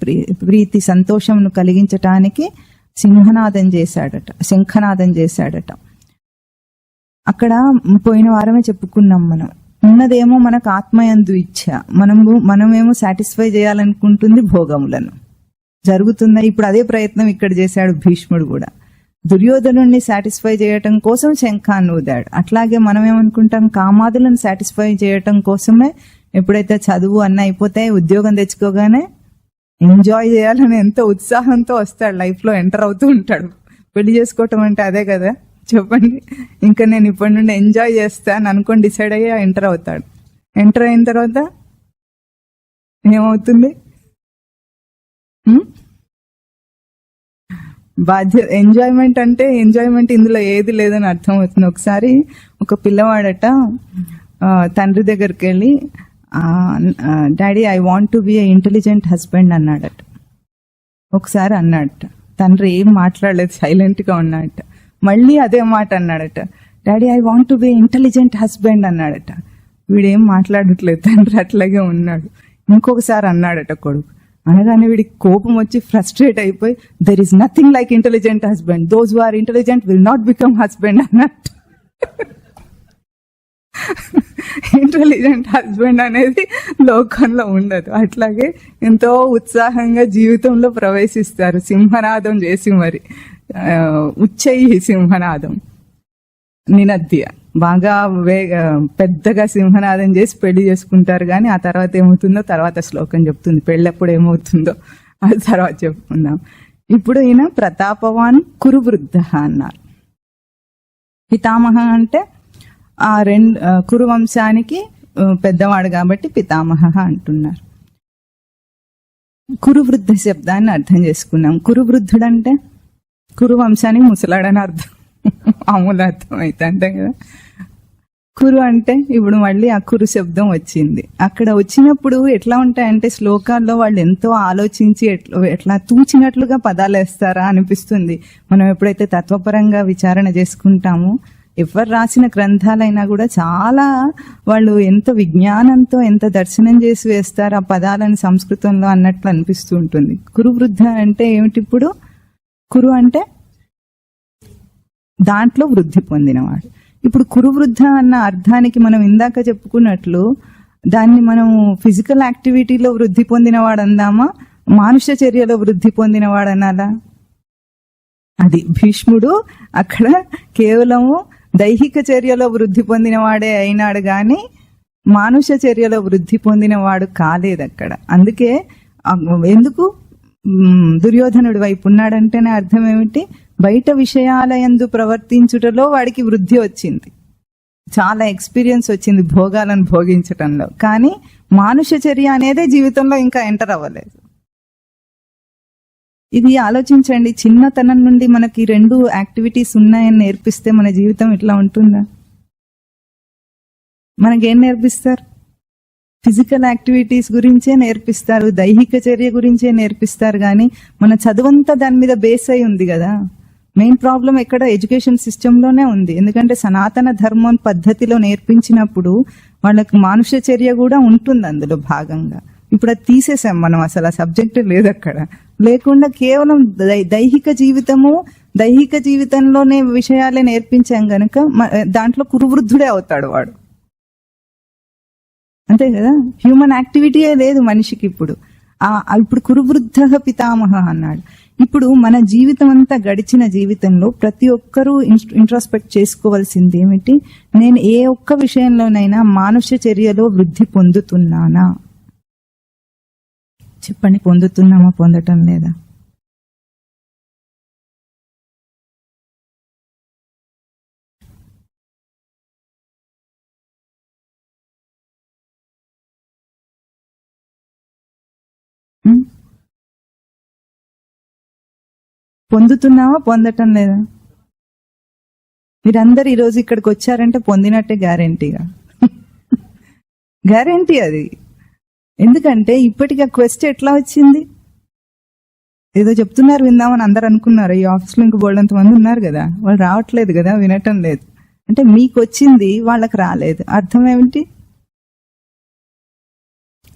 ప్రీతి సంతోషంను కలిగించటానికి సింహనాదం చేశాడట, శంఖనాదం చేశాడట. అక్కడ పోయిన వారమే చెప్పుకున్నాం మనం. ఉన్నదేమో మనకు ఆత్మయందు ఇచ్చ, మనమేమో సాటిస్ఫై చేయాలనుకుంటుంది భోగములను. జరుగుతున్న ఇప్పుడు అదే ప్రయత్నం ఇక్కడ చేశాడు భీష్ముడు కూడా. దుర్యోధనుడిని సాటిస్ఫై చేయటం కోసం శంఖాన్ని ఊదాడు. అట్లాగే మనం ఏమనుకుంటాం, కామాదులను సాటిస్ఫై చేయటం కోసమే ఎప్పుడైతే చదువు అన్న అయిపోతాయి, ఉద్యోగం తెచ్చుకోగానే ఎంజాయ్ చేయాలని ఎంతో ఉత్సాహంతో వస్తాడు, లైఫ్ లో ఎంటర్ అవుతూ ఉంటాడు. పెళ్లి చేసుకోవటం అంటే అదే కదా, చెప్పండి. ఇంకా నేను ఇప్పటి నుండి ఎంజాయ్ చేస్తాను అనుకొని డిసైడ్ అయ్యి ఎంటర్ అవుతాడు. ఎంటర్ అయిన తర్వాత ఏమవుతుంది? ఎంజాయ్మెంట్ అంటే ఎంజాయ్మెంట్ ఇందులో ఏది లేదని అర్థం అవుతుంది. ఒకసారి ఒక పిల్లవాడట తండ్రి దగ్గరికి వెళ్ళి, daddy I want to be A intelligent husband అన్నాడట. ఒకసారి అన్నాడట. తండ్రి ఏం మాట్లాడలేదు, సైలెంట్ గా ఉన్నాడట. మళ్ళీ అదే మాట అన్నాడట, daddy I want to be intelligent husband అన్నాడట. వీడేం మాట్లాడట్లేదు, తండ్రి అట్లాగే ఉన్నాడు. ఇంకొకసారి అన్నాడట కొడుకు. అనగానే వీడికి కోపం వచ్చి ఫ్రస్ట్రేట్ అయిపోయి, there is nothing like intelligent husband, those who are intelligent will not become husband అన్నట్టు. ఇంటెలిజెంట్ హస్బెండ్ అనేది లోకంలో ఉండదు. అట్లాగే ఎంతో ఉత్సాహంగా జీవితంలో ప్రవేశిస్తారు సింహనాదం చేసి, మరి ఉచ్చై సింహనాదం నినద్య బాగా పెద్దగా సింహనాదం చేసి పెళ్లి చేసుకుంటారు. కానీ ఆ తర్వాత ఏమవుతుందో తర్వాత శ్లోకం చెప్తుంది. పెళ్ళప్పుడు ఏమవుతుందో అది తర్వాత చెప్పుకుందాం. ఇప్పుడు ఈయన ప్రతాపవాన్ కురువృద్ధ అన్నారు. పితామహ అంటే ఆ కురు వంశానికి పెద్దవాడు కాబట్టి పితామహ అంటున్నారు. కురువృద్ధ శబ్దాన్ని అర్థం చేసుకున్నాం. కురువృద్ధుడు అంటే కురు వంశానికి ముసలాడని అర్థం, మామూలు అర్థం అయితే అంతే కదా. కురు అంటే ఇప్పుడు మళ్ళీ ఆ కురు శబ్దం వచ్చింది. అక్కడ వచ్చినప్పుడు ఎట్లా ఉంటాయంటే శ్లోకాల్లో వాళ్ళు ఎంతో ఆలోచించి ఎట్లా తూచినట్లుగా పదాలు వేస్తారా అనిపిస్తుంది. మనం ఎప్పుడైతే తత్వపరంగా విచారణ చేసుకుంటామో, ఎవరు రాసిన గ్రంథాలైనా కూడా చాలా వాళ్ళు ఎంత విజ్ఞానంతో ఎంత దర్శనం చేసి వేస్తారు ఆ పదాలను సంస్కృతంలో అన్నట్లు అనిపిస్తూ ఉంటుంది. కురువృద్ధ అంటే ఏమిటి? ఇప్పుడు కురు అంటే దాంట్లో వృద్ధి పొందినవాడు. ఇప్పుడు కురువృద్ధ అన్న అర్థానికి మనం ఇందాక చెప్పుకున్నట్లు దాన్ని మనం ఫిజికల్ యాక్టివిటీలో వృద్ధి పొందినవాడు అందామా, మానుష చర్యలో వృద్ధి పొందినవాడు అనాలా? అది భీష్ముడు అక్కడ కేవలము దైహిక చర్యలో వృద్ధి పొందినవాడే అయినాడు గాని మానుష చర్యలో వృద్ధి పొందినవాడు కాలేదు అక్కడ. అందుకే ఎందుకు దుర్యోధనుడి వైపు ఉన్నాడంటేనే అర్థం ఏమిటి? బయట విషయాలయందు ప్రవర్తించుటలో వాడికి వృద్ధి వచ్చింది, చాలా ఎక్స్పీరియన్స్ వచ్చింది భోగాలను భోగించటంలో. కానీ మానుష చర్య అనేదే జీవితంలో ఇంకా ఎంటర్ అవ్వలేదు. ఇది ఆలోచించండి. చిన్నతనం నుండి మనకి రెండు యాక్టివిటీస్ ఉన్నాయని నేర్పిస్తే మన జీవితం ఇట్లా ఉంటుందా? మనకేం నేర్పిస్తారు? ఫిజికల్ యాక్టివిటీస్ గురించే నేర్పిస్తారు, దైహిక చర్య గురించే నేర్పిస్తారు. కానీ మన చదువంతా దాని మీద బేస్ అయి ఉంది కదా. మెయిన్ ప్రాబ్లం ఎక్కడ? ఎడ్యుకేషన్ సిస్టంలోనే ఉంది. ఎందుకంటే సనాతన ధర్మం పద్ధతిలో నేర్పించినప్పుడు వాళ్ళకి మానుష చర్య కూడా ఉంటుంది అందులో భాగంగా. ఇప్పుడు అది తీసేసాం మనం, అసలు ఆ సబ్జెక్ట్ లేదు అక్కడ. లేకుండా కేవలం దైహిక జీవితంలోనే విషయాలే నేర్పించాం గనుక దాంట్లో కురువృద్ధుడే అవుతాడు వాడు, అంతే కదా. హ్యూమన్ యాక్టివిటీయే లేదు మనిషికి ఇప్పుడు. ఇప్పుడు కురువృద్ధ పితామహ అన్నాడు. ఇప్పుడు మన జీవితం అంతా గడిచిన జీవితంలో ప్రతి ఒక్కరూ ఇంట్రోస్పెక్ట్ చేసుకోవాల్సింది ఏమిటి? నేను ఏ ఒక్క విషయంలోనైనా మానుష చర్యలో వృద్ధి పొందుతున్నానా? చెప్పండి, పొందుతున్నామా, పొందటం లేదా? పొందుతున్నావా, పొందటం లేదా? మీరందరు ఈరోజు ఇక్కడికి వచ్చారంటే పొందినట్టే గ్యారెంటీగా. గ్యారెంటీ అది. ఎందుకంటే ఇప్పటికి ఆ క్వెస్ట్ ఎట్లా వచ్చింది? ఏదో చెప్తున్నారు విందామని అందరు అనుకున్నారు. ఈ ఆఫీస్లో ఇంక బోల్డంత మంది ఉన్నారు కదా, వాళ్ళు రావట్లేదు కదా, వినటం లేదు. అంటే మీకు వచ్చింది, వాళ్ళకి రాలేదు. అర్థం ఏమిటి?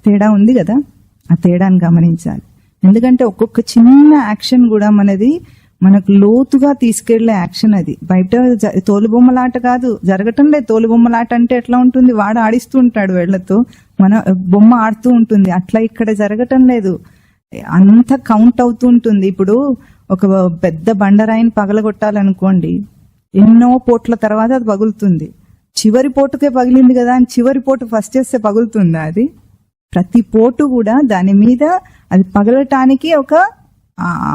తేడా ఉంది కదా. ఆ తేడాన్ని గమనించాలి. ఎందుకంటే ఒక్కొక్క చిన్న యాక్షన్ కూడా మనకు లోతుగా తీసుకెళ్లే యాక్షన్. అది బయట తోలుబొమ్మలాట కాదు, జరగటం లేదు. తోలుబొమ్మలాట అంటే ఎట్లా ఉంటుంది? వాడు ఆడిస్తూ ఉంటాడు వేళ్లతో, మన బొమ్మ ఆడుతూ ఉంటుంది. అట్లా ఇక్కడ జరగటం లేదు, అంత కౌంట్ అవుతూ ఉంటుంది. ఇప్పుడు ఒక పెద్ద బండరాయిని పగలగొట్టాలనుకోండి, ఎన్నో పోట్ల తర్వాత అది పగులుతుంది. చివరి పోటుకే పగిలింది కదా అని చివరి పోటు ఫస్ట్ చేస్తే పగులుతుందా? అది ప్రతి పోటు కూడా దాని మీద అది పగలటానికి ఒక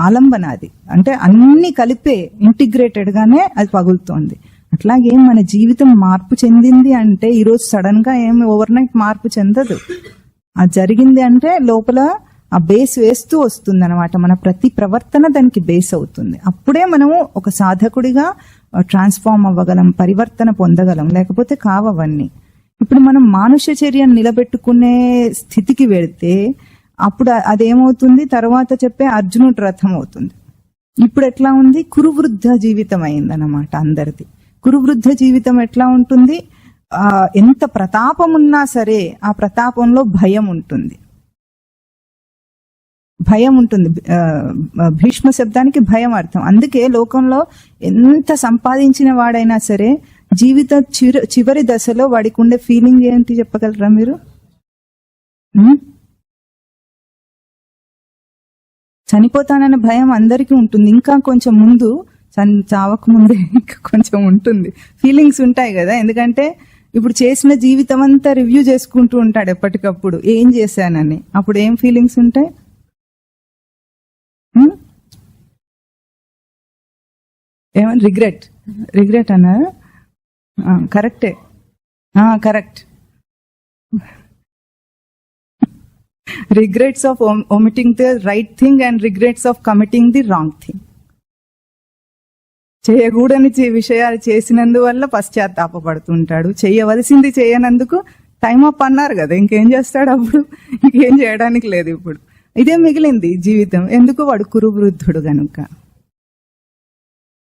ఆలంబన. అది అంటే అన్ని కలిపే ఇంటిగ్రేటెడ్ గానే అది పగులుతోంది. అట్లాగే మన జీవితం మార్పు చెందింది అంటే ఈరోజు సడన్ గా ఏమి ఓవర్ నైట్ మార్పు చెందదు. అది జరిగింది అంటే లోపల ఆ బేస్ వేస్తూ వస్తుంది అనమాట. మన ప్రతి ప్రవర్తన దానికి బేస్ అవుతుంది. అప్పుడే మనము ఒక సాధకుడిగా ట్రాన్స్ఫార్మ్ అవ్వగలం, పరివర్తన పొందగలం. లేకపోతే కావన్నీ. ఇప్పుడు మనం మానుష చర్యను నిలబెట్టుకునే స్థితికి వెళితే అప్పుడు అదేమవుతుంది? తర్వాత చెప్పే అర్జునుడి రథం అవుతుంది. ఇప్పుడు ఎట్లా ఉంది? కురువృద్ధ జీవితం అయిందన్నమాట అందరిది. కురువృద్ధ జీవితం ఎట్లా ఉంటుంది? ఎంత ప్రతాపం ఉన్నా సరే ఆ ప్రతాపంలో భయం ఉంటుంది. భయం ఉంటుంది. భీష్మ శబ్దానికి భయం అర్థం. అందుకే లోకంలో ఎంత సంపాదించిన వాడైనా సరే జీవిత చివరి దశలో వాడికి ఉండే ఫీలింగ్ ఏంటి చెప్పగలరా మీరు? చనిపోతానన్న భయం అందరికీ ఉంటుంది. ఇంకా కొంచెం ముందు, చావక ముందే ఇంకా కొంచెం ఉంటుంది. ఫీలింగ్స్ ఉంటాయి కదా. ఎందుకంటే ఇప్పుడు చేసిన జీవితం అంతా రివ్యూ చేసుకుంటూ ఉంటాడు ఎప్పటికప్పుడు, ఏం చేశానని. అప్పుడు ఏం ఫీలింగ్స్ ఉంటాయి? ఏమని? రిగ్రెట్ అన్నారు. కరెక్టే, correct. Regrets of omitting the right thing and regrets of committing the wrong thing. చేయకూడని విషయాలు చేసినందువల్ల పశ్చాత్తాపడుతుంటాడు. చేయవలసింది చేయనందుకు టైం అప్ అన్నారు కదా, ఇంకేం చేస్తాడు అప్పుడు? ఇంకేం చేయడానికి లేదు. ఇప్పుడు ఇదే మిగిలింది జీవితం. ఎందుకు? వాడు కురువృద్ధుడు గనుక.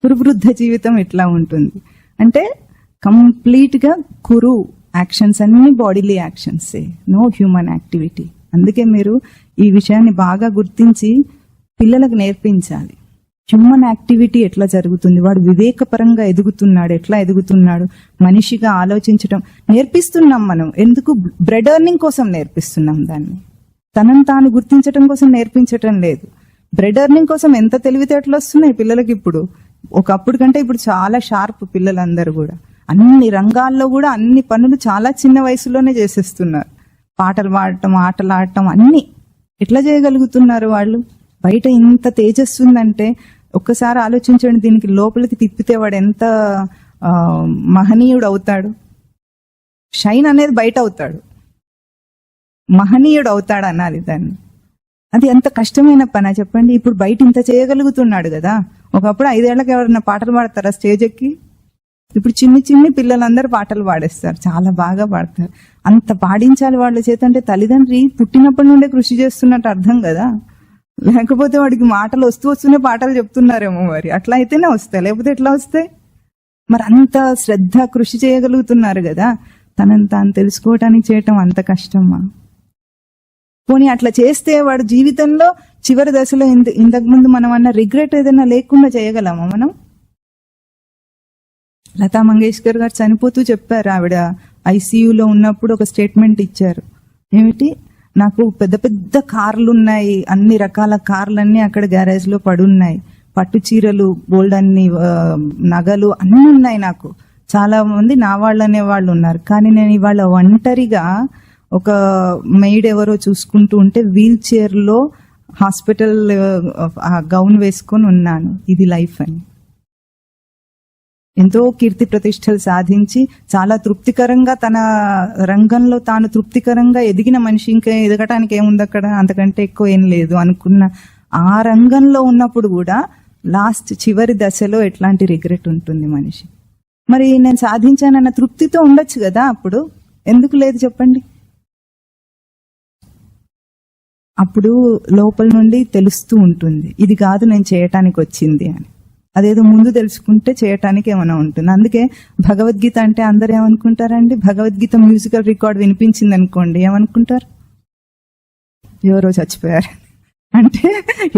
కురువృద్ధ జీవితం ఇట్లా ఉంటుంది. అంటే కంప్లీట్ గా కురు యాక్షన్స్ అన్ని బాడీలీ యాక్షన్సే, నో హ్యూమన్ యాక్టివిటీ. అందుకే మీరు ఈ విషయాన్ని బాగా గుర్తించి పిల్లలకు నేర్పించాలి. హ్యూమన్ యాక్టివిటీ ఎట్లా జరుగుతుంది, వాడు వివేకపరంగా ఎదుగుతున్నాడు, ఎట్లా ఎదుగుతున్నాడు, మనిషిగా ఆలోచించటం నేర్పిస్తున్నాం మనం. ఎందుకు? బ్రెడ్ ఎర్నింగ్ కోసం నేర్పిస్తున్నాం దాన్ని. తనను తాను గుర్తించటం కోసం నేర్పించటం లేదు. బ్రెడ్ ఎర్నింగ్ కోసం ఎంత తెలివితేటలు వస్తున్నాయి పిల్లలకి ఇప్పుడు. ఒకప్పుడు కంటే ఇప్పుడు చాలా షార్ప్ పిల్లలందరూ కూడా. అన్ని రంగాల్లో కూడా అన్ని పనులు చాలా చిన్న వయసులోనే చేసేస్తున్నారు. పాటలు పాడటం, ఆటలు ఆడటం, అన్ని ఎట్లా చేయగలుగుతున్నారు వాళ్ళు? బయట ఇంత తేజస్సు ఉందంటే ఒక్కసారి ఆలోచించండి, దీనికి లోపలికి తిప్పితే వాడు ఎంత మహనీయుడు అవుతాడు. షైన్ అనేది బయట అవుతాడు, మహనీయుడు అవుతాడు అనాలి దాన్ని. అది ఎంత కష్టమైన పని చెప్పండి. ఇప్పుడు బయట ఇంత చేయగలుగుతున్నాడు కదా. ఒకప్పుడు 5 ఏళ్లకు ఎవరైనా పాటలు పాడతారా స్టేజ్ ఎక్కి? ఇప్పుడు చిన్ని పిల్లలందరూ పాటలు పాడేస్తారు, చాలా బాగా పాడతారు. అంత పాడించాలి వాళ్ళ చేత. అంటే తల్లిదండ్రి పుట్టినప్పటి నుండే కృషి చేస్తున్నట్టు అర్థం కదా. లేకపోతే వాడికి మాటలు వస్తూనే పాటలు చెప్తున్నారేమో. మరి అట్లా అయితేనే వస్తాయి, లేకపోతే ఎట్లా వస్తాయి? మరి అంత శ్రద్ధ కృషి చేయగలుగుతున్నారు కదా. తనని తాను తెలుసుకోవటానికి చేయటం అంత కష్టమా? పోనీ అట్లా చేస్తే వాడు జీవితంలో చివరి దశలో ఇంతకు ముందు మనం అన్న రిగ్రెట్ ఏదైనా లేకుండా చేయగలమా మనం? లతా మంగేష్కర్ గారు చనిపోతూ చెప్పారు, ఆవిడ ఐసీయూలో ఉన్నప్పుడు ఒక స్టేట్మెంట్ ఇచ్చారు. ఏమిటి? నాకు పెద్ద పెద్ద కార్లు ఉన్నాయి, అన్ని రకాల కార్లన్నీ అక్కడ గ్యారేజ్ లో పడున్నాయి, పట్టు చీరలు, గోల్డ్ అన్ని నగలు అన్ని ఉన్నాయి, నాకు చాలా మంది నా వాళ్ళు అనే వాళ్ళు ఉన్నారు. కానీ నేను ఇవాళ ఒంటరిగా ఒక మెయిడ్ ఎవరో చూసుకుంటూ ఉంటే వీల్ చైర్ లో హాస్పిటల్ గౌన్ వేసుకొని ఉన్నాను. ఇది లైఫ్ అని. ఎంతో కీర్తి ప్రతిష్టలు సాధించి చాలా తృప్తికరంగా తన రంగంలో తాను తృప్తికరంగా ఎదిగిన మనిషి ఇంకా ఎదగటానికి ఏముంది అక్కడ, అంతకంటే ఎక్కువ ఏం లేదు అనుకున్న ఆ రంగంలో ఉన్నప్పుడు కూడా లాస్ట్ చివరి దశలో ఎట్లాంటి రిగ్రెట్ ఉంటుంది మనిషి. మరి నేను సాధించానన్న తృప్తితో ఉండొచ్చు కదా, అప్పుడు ఎందుకు లేదు చెప్పండి? అప్పుడు లోపల నుండి తెలుస్తూ ఉంటుంది, ఇది కాదు నేను చేయటానికి వచ్చింది అని. అదేదో ముందు తెలుసుకుంటే చేయటానికి ఏమైనా ఉంటుంది. అందుకే భగవద్గీత అంటే అందరు ఏమనుకుంటారండి? భగవద్గీత మ్యూజికల్ రికార్డ్ వినిపించింది అనుకోండి, ఏమనుకుంటారు? ఎవరో చచ్చిపోయారు అంటే,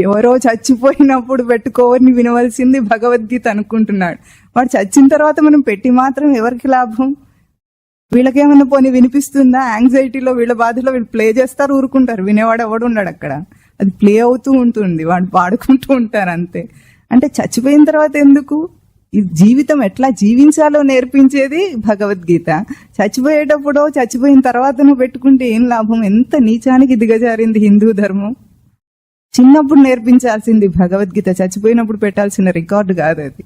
ఎవరో చచ్చిపోయినప్పుడు పెట్టుకోవని వినవలసింది భగవద్గీత అనుకుంటున్నాడు వాడు. చచ్చిన తర్వాత మనం పెట్టి మాత్రం ఎవరికి లాభం? వీళ్ళకేమన్నా పోనీ వినిపిస్తుందా? యాంగ్జైటీలో వీళ్ళ బాధలో వీళ్ళు ప్లే చేస్తారు, ఊరుకుంటారు. వినేవాడు ఎవడు ఉన్నాడు అక్కడ, అది ప్లే అవుతూ ఉంటుంది, వాడు పాడుకుంటూ ఉంటారు అంతే. అంటే చచ్చిపోయిన తర్వాత ఎందుకు? ఈ జీవితం ఎట్లా జీవించాలో నేర్పించేది భగవద్గీత. చచ్చిపోయేటప్పుడు చచ్చిపోయిన తర్వాతను పెట్టుకుంటే ఏం లాభం? ఎంత నీచానికి దిగజారింది హిందూ ధర్మం. చిన్నప్పుడు నేర్పించాల్సింది భగవద్గీత, చచ్చిపోయినప్పుడు పెట్టాల్సిన రికార్డు కాదు అది.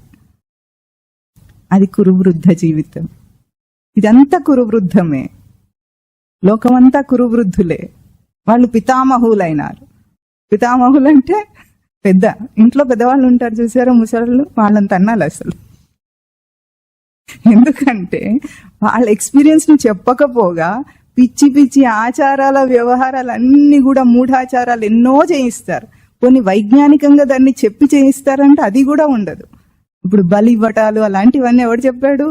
అది కురువృద్ధ జీవితం. ఇదంతా కురువృద్ధమే, లోకమంతా కురువృద్ధులే. వాళ్ళు పితామహులైనారు. పితామహులంటే పెద్ద ఇంట్లో పెద్దవాళ్ళు ఉంటారు చూసారా, ముసళ్ళు, వాళ్ళని తన్నాలి అసలు. ఎందుకంటే వాళ్ళ ఎక్స్పీరియన్స్ ని చెప్పకపోగా పిచ్చి పిచ్చి ఆచారాల వ్యవహారాలు అన్ని కూడా మూఢాచారాలు ఎన్నో చేయిస్తారు. కొన్ని వైజ్ఞానికంగా దాన్ని చెప్పి చేయిస్తారంటే అది కూడా ఉండదు. ఇప్పుడు బలి ఇవ్వటాలు అలాంటివన్నీ ఎవడు చెప్పాడు?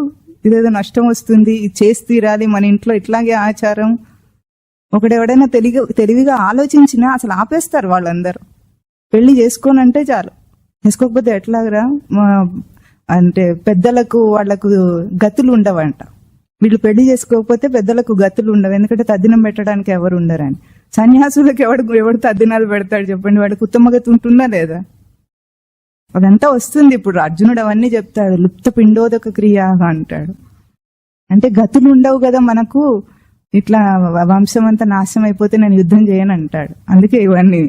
ఇదేదో నష్టం వస్తుంది, ఇది చేసి తీరాలి, మన ఇంట్లో ఇట్లాగే ఆచారం. ఒకడెవడైనా తెలివిగా ఆలోచించినా అసలు ఆపేస్తారు వాళ్ళందరూ. పెళ్లి చేసుకోనంటే చాలు, చేసుకోకపోతే ఎట్లాగరా అంటే పెద్దలకు వాళ్లకు గతులు ఉండవంట. వీళ్ళు పెళ్లి చేసుకోకపోతే పెద్దలకు గతులు ఉండవు, ఎందుకంటే తద్దినం పెట్టడానికి ఎవరు ఉండరని. సన్యాసులకు ఎవడు తద్దినాలు పెడతాడు చెప్పండి? వాడికి ఉత్తమ గతి ఉంటుందా లేదా? అదంతా వస్తుంది. ఇప్పుడు అర్జునుడు అవన్నీ చెప్తాడు, లుప్త పిండోదక క్రియ అంటాడు. అంటే గతులు ఉండవు కదా మనకు, ఇట్లా వంశం అంతా నాశనం అయిపోతే నేను యుద్ధం చేయను అంటాడు. అందుకే ఇవన్నీ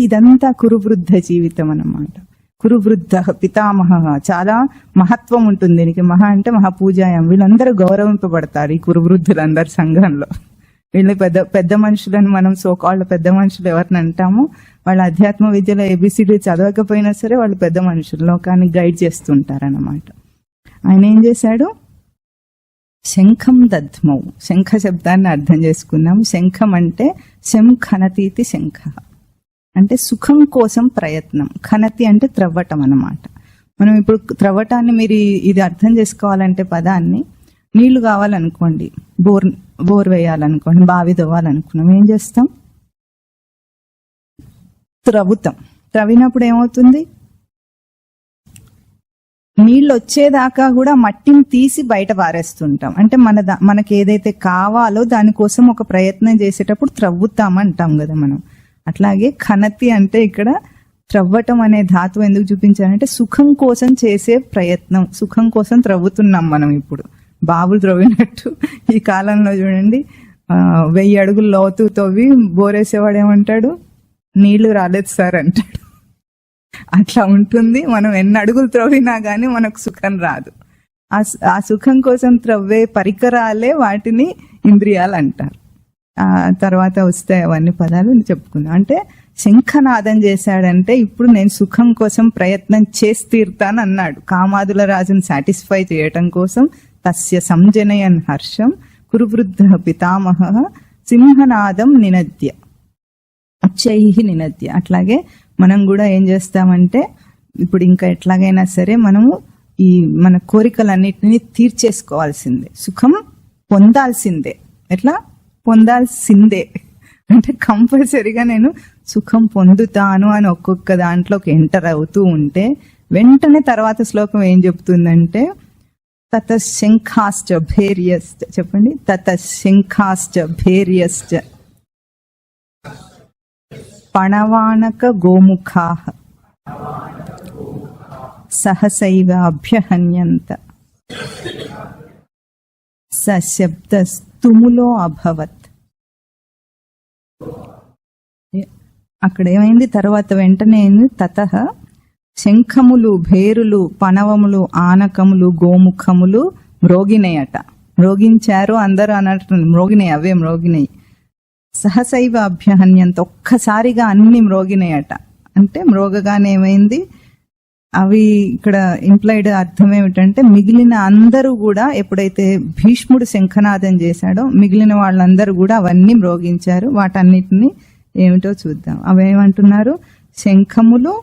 ఇదంతా కురువృద్ధ జీవితం అన్నమాట. కురువృద్ధ పితామహ, చాలా మహత్వం ఉంటుంది దీనికి. మహా అంటే మహాపూజాయం. వీళ్ళందరూ గౌరవింపబడతారు ఈ కురువృద్ధులందరు సంఘంలో. వీళ్ళు పెద్ద మనుషులను మనం సోకాళ్ళ పెద్ద మనుషులు ఎవరిని అంటామో, వాళ్ళ అధ్యాత్మ విద్యలో ఏబిసిడి చదవకపోయినా సరే వాళ్ళు పెద్ద మనుషులు, లోకాన్ని గైడ్ చేస్తుంటారన్నమాట. ఆయన ఏం చేశాడు? శంఖం దద్మౌ. శంఖ శబ్దాన్ని అర్థం చేసుకున్నాం. శంఖం అంటే శం ఖనతీతి శంఖ అంటే సుఖం కోసం ప్రయత్నం. ఖనతి అంటే త్రవ్వటం అన్నమాట. మనం ఇప్పుడు త్రవ్వటాన్ని మీరు ఇది అర్థం చేసుకోవాలంటే పదాన్ని, నీళ్లు కావాలనుకోండి, బోర్ వేయాలనుకోండి, బావి తవ్వాలనుకున్నాం, ఏం చేస్తాం? త్రవ్వుతాం. త్రవ్వినప్పుడు ఏమవుతుంది? నీళ్ళు వచ్చేదాకా కూడా మట్టిని తీసి బయట పారేస్తుంటాం. అంటే మనకి ఏదైతే కావాలో దానికోసం ఒక ప్రయత్నం చేసేటప్పుడు త్రవ్వుతాం అంటాం కదా మనం. అట్లాగే ఖనతి అంటే ఇక్కడ త్రవ్వటం అనే ధాతువు ఎందుకు చూపించాలంటే సుఖం కోసం చేసే ప్రయత్నం, సుఖం కోసం త్రవ్వుతున్నాం మనం. ఇప్పుడు బావులు త్రవ్వినట్టు ఈ కాలంలో చూడండి, 1000 అడుగులు లోతు తవ్వి బోరేసేవాడు ఏమంటాడు? నీళ్లు రాలేదు సార్ అంటాడు. అట్లా ఉంటుంది. మనం ఎన్ని అడుగులు త్రవ్వినా గానీ మనకు సుఖం రాదు. ఆ సుఖం కోసం త్రవ్వే పరికరాలే వాటిని ఇంద్రియాలు అంటారు. తర్వాత వస్తాయి అవన్నీ పదాలు చెప్పుకుందాం. అంటే శంఖనాదం చేశాడంటే ఇప్పుడు నేను సుఖం కోసం ప్రయత్నం చేసి తీరుతాను అన్నాడు. కామాదుల రాజును సాటిస్ఫై చేయటం కోసం తస్య సంజనయన్ హర్షం కురువృద్ధ పితామహ సింహనాదం నినద్య అచ్చై నినద్య. అట్లాగే మనం కూడా ఏం చేస్తామంటే ఇప్పుడు ఇంకా ఎట్లాగైనా సరే మనము ఈ మన కోరికలన్నిటినీ తీర్చేసుకోవాల్సిందే, సుఖం పొందాల్సిందే. ఎట్లా పొందాల్సిందే అంటే కంపల్సరీగా నేను సుఖం పొందుతాను అని ఒక్కొక్క దాంట్లోకి ఎంటర్ అవుతూ ఉంటే వెంటనే తర్వాత శ్లోకం ఏం చెప్తుందంటే తత శంఖాశ్చ భేర్యశ్చ, చెప్పండి, తత శంఖాశ్చ భేర్యశ్చ పణవానక గోముఖాః సహసైవ అభ్యహన్యంత సశబ్దస్తుములో అభవత్. అక్కడ ఏమైంది? తర్వాత వెంటనే తతః శంఖములు, భేరులు, పణవములు, ఆనకములు, గోముఖములు మ్రోగినాయట. మ్రోగించారు అందరూ అన్నట్టు, మ్రోగినాయి, అవే మ్రోగినాయి. సహసైవ అభ్యహన్యంత, ఒక్కసారిగా అన్ని మ్రోగినాయట. అంటే మ్రోగగానే ఏమైంది? అవి ఇక్కడ ఇంప్లైడ్ అర్థం ఏమిటంటే మిగిలిన అందరూ కూడా ఎప్పుడైతే భీష్ముడు శంఖనాదం చేశాడో మిగిలిన వాళ్ళందరూ కూడా అవన్నీ మ్రోగించారు. వాటన్నిటిని ఏమిటో చూద్దాం. అవేమంటున్నారు? శంఖములు,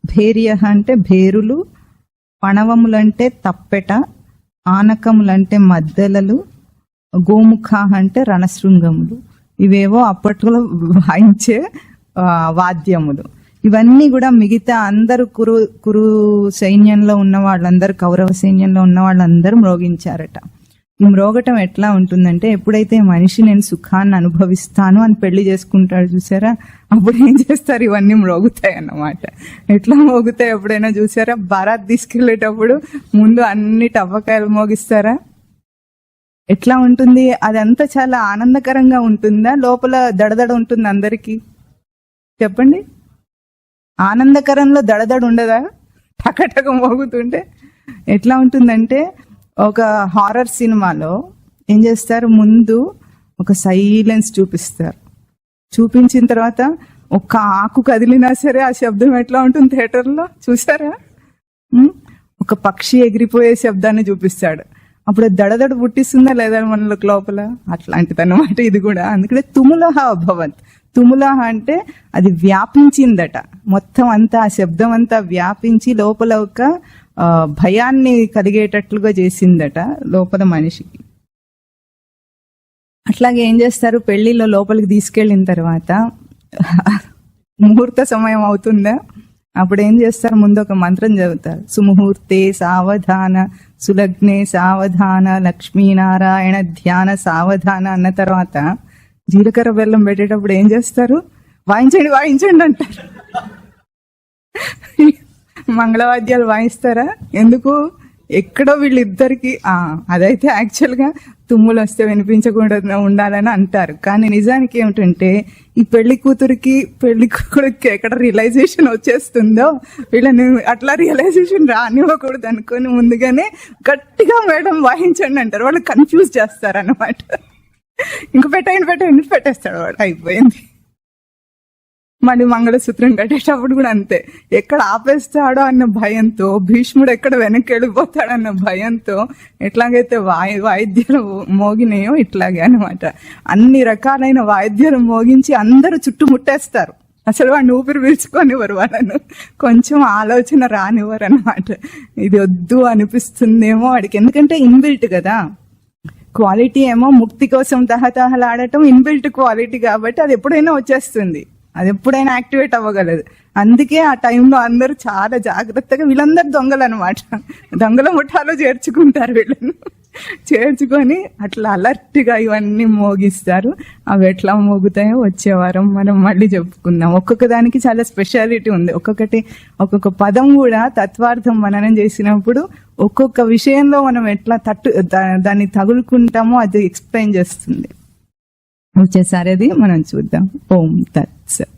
భేర్య అంటే భేరులు, పణవములంటే తప్పెట, ఆనకములంటే మద్దెలలు, గోముఖ అంటే రణశృంగములు. ఇవేవో అప్పట్లో వాయించే వాద్యములు. ఇవన్నీ కూడా మిగతా అందరూ కురు సైన్యంలో ఉన్న వాళ్ళందరూ, కౌరవ సైన్యంలో ఉన్న వాళ్ళందరూ మ్రోగించారట. ఈ మ్రోగటం ఎట్లా ఉంటుందంటే, ఎప్పుడైతే మనిషి నేను సుఖాన్ని అనుభవిస్తాను అని పెళ్లి చేసుకుంటాడు చూసారా, అప్పుడు ఏం చేస్తారు? ఇవన్నీ మ్రోగుతాయి అన్నమాట. ఎట్లా మోగుతాయి ఎప్పుడైనా చూసారా? బారాత్ తీసుకెళ్లేటప్పుడు ముందు అన్ని టవ్వకాయలు మోగిస్తారా? ఎట్లా ఉంటుంది? అదంతా చాలా ఆనందకరంగా ఉంటుందా? లోపల దడదడ ఉంటుంది అందరికీ? చెప్పండి. ఆనందకరంలో దడదడ ఉండదా? టకటక మోగుతుంటే ఎట్లా ఉంటుందంటే, ఒక హారర్ సినిమాలో ఏం చేస్తారు? ముందు ఒక సైలెన్స్ చూపిస్తారు. చూపించిన తర్వాత ఒక్క ఆకు కదిలినా సరే ఆ శబ్దం ఎట్లా ఉంటుంది థియేటర్లో చూసారా? ఒక పక్షి ఎగిరిపోయే శబ్దాన్ని చూపిస్తాడు. అప్పుడు దడదడ పుట్టిస్తుందా లేదా మనలోకి లోపల? అట్లాంటిది అన్నమాట ఇది కూడా. అందుకనే తుములహ అభవత్. తుములహ అంటే అది వ్యాపించిందట మొత్తం అంతా, ఆ శబ్దం అంతా వ్యాపించి లోపల ఒక భయాన్ని కలిగేటట్లుగా చేసిందట లోపల మనిషికి. అట్లాగే ఏం చేస్తారు? పెళ్లిలో లోపలికి తీసుకెళ్లిన తర్వాత ముహూర్త సమయం అవుతుందా, అప్పుడు ఏం చేస్తారు? ముందు ఒక మంత్రం చదువుతారు. సుముహూర్తే సావధాన, సులగ్నే సావధాన, లక్ష్మీనారాయణ ధ్యాన సావధాన అన్న తర్వాత జీలకర్ర బెల్లం పెట్టేటప్పుడు ఏం చేస్తారు? వాయించండి వాయించండి అంటారు. మంగళవాద్యాలు వాయిస్తారా? ఎందుకు? ఎక్కడో వీళ్ళిద్దరికి అదైతే యాక్చువల్గా తుమ్ములు వస్తే వినిపించకుండా ఉండాలని అంటారు. కానీ నిజానికి ఏమిటంటే, ఈ పెళ్లి కూతురికి పెళ్లి కొడుకు ఎక్కడ రియలైజేషన్ వచ్చేస్తుందో వీళ్ళని అట్లా రియలైజేషన్ రానివ్వకూడదు అనుకొని ముందుగానే గట్టిగా మేడం వాయించండి అంటారు. వాళ్ళు కన్ఫ్యూజ్ చేస్తారు అన్నమాట. ఇంక పెట్టేస్తాడు వాడు, అయిపోయింది. మళ్ళీ మంగళసూత్రం కట్టేటప్పుడు కూడా అంతే. ఎక్కడ ఆపేస్తాడో అన్న భయంతో, భీష్ముడు ఎక్కడ వెనక్కి వెళ్ళిపోతాడన్న భయంతో ఎట్లాగైతే వాయిద్యాలు మోగినాయో ఇట్లాగే అనమాట. అన్ని రకాలైన వాయిద్యాలు మోగించి అందరూ చుట్టుముట్టేస్తారు. అసలు వాడిని ఊపిరి పీల్చుకోనివ్వరు, వాళ్ళను కొంచెం ఆలోచన రానివ్వరు అనమాట. ఇది వద్దు అనిపిస్తుందేమో వాడికి, ఎందుకంటే ఇన్బిల్ట్ కదా. క్వాలిటీ ఏమో ముక్తి కోసం తహతహలాడటం ఇన్బిల్ట్ క్వాలిటీ కాబట్టి అది ఎప్పుడైనా వచ్చేస్తుంది, అది ఎప్పుడైనా యాక్టివేట్ అవ్వగలదు. అందుకే ఆ టైంలో అందరూ చాలా జాగ్రత్తగా, వీళ్ళందరూ దొంగలు అనమాట, దొంగల ముఠాలో చేర్చుకుంటారు. వీళ్ళను చేర్చుకొని అట్లా అలర్ట్గా ఇవన్నీ మోగిస్తారు. అవి ఎట్లా మోగుతాయో వచ్చే వారం మనం మళ్ళీ చెప్పుకుందాం. ఒక్కొక్క దానికి చాలా స్పెషాలిటీ ఉంది. ఒక్కొక్క పదం కూడా తత్వార్థం మననం చేసినప్పుడు ఒక్కొక్క విషయంలో మనం ఎట్లా దాన్ని తగులుకుంటామో అది ఎక్స్ప్లెయిన్ చేస్తుంది. వచ్చేసారి అది మనం చూద్దాం. ఓం తత్సత్.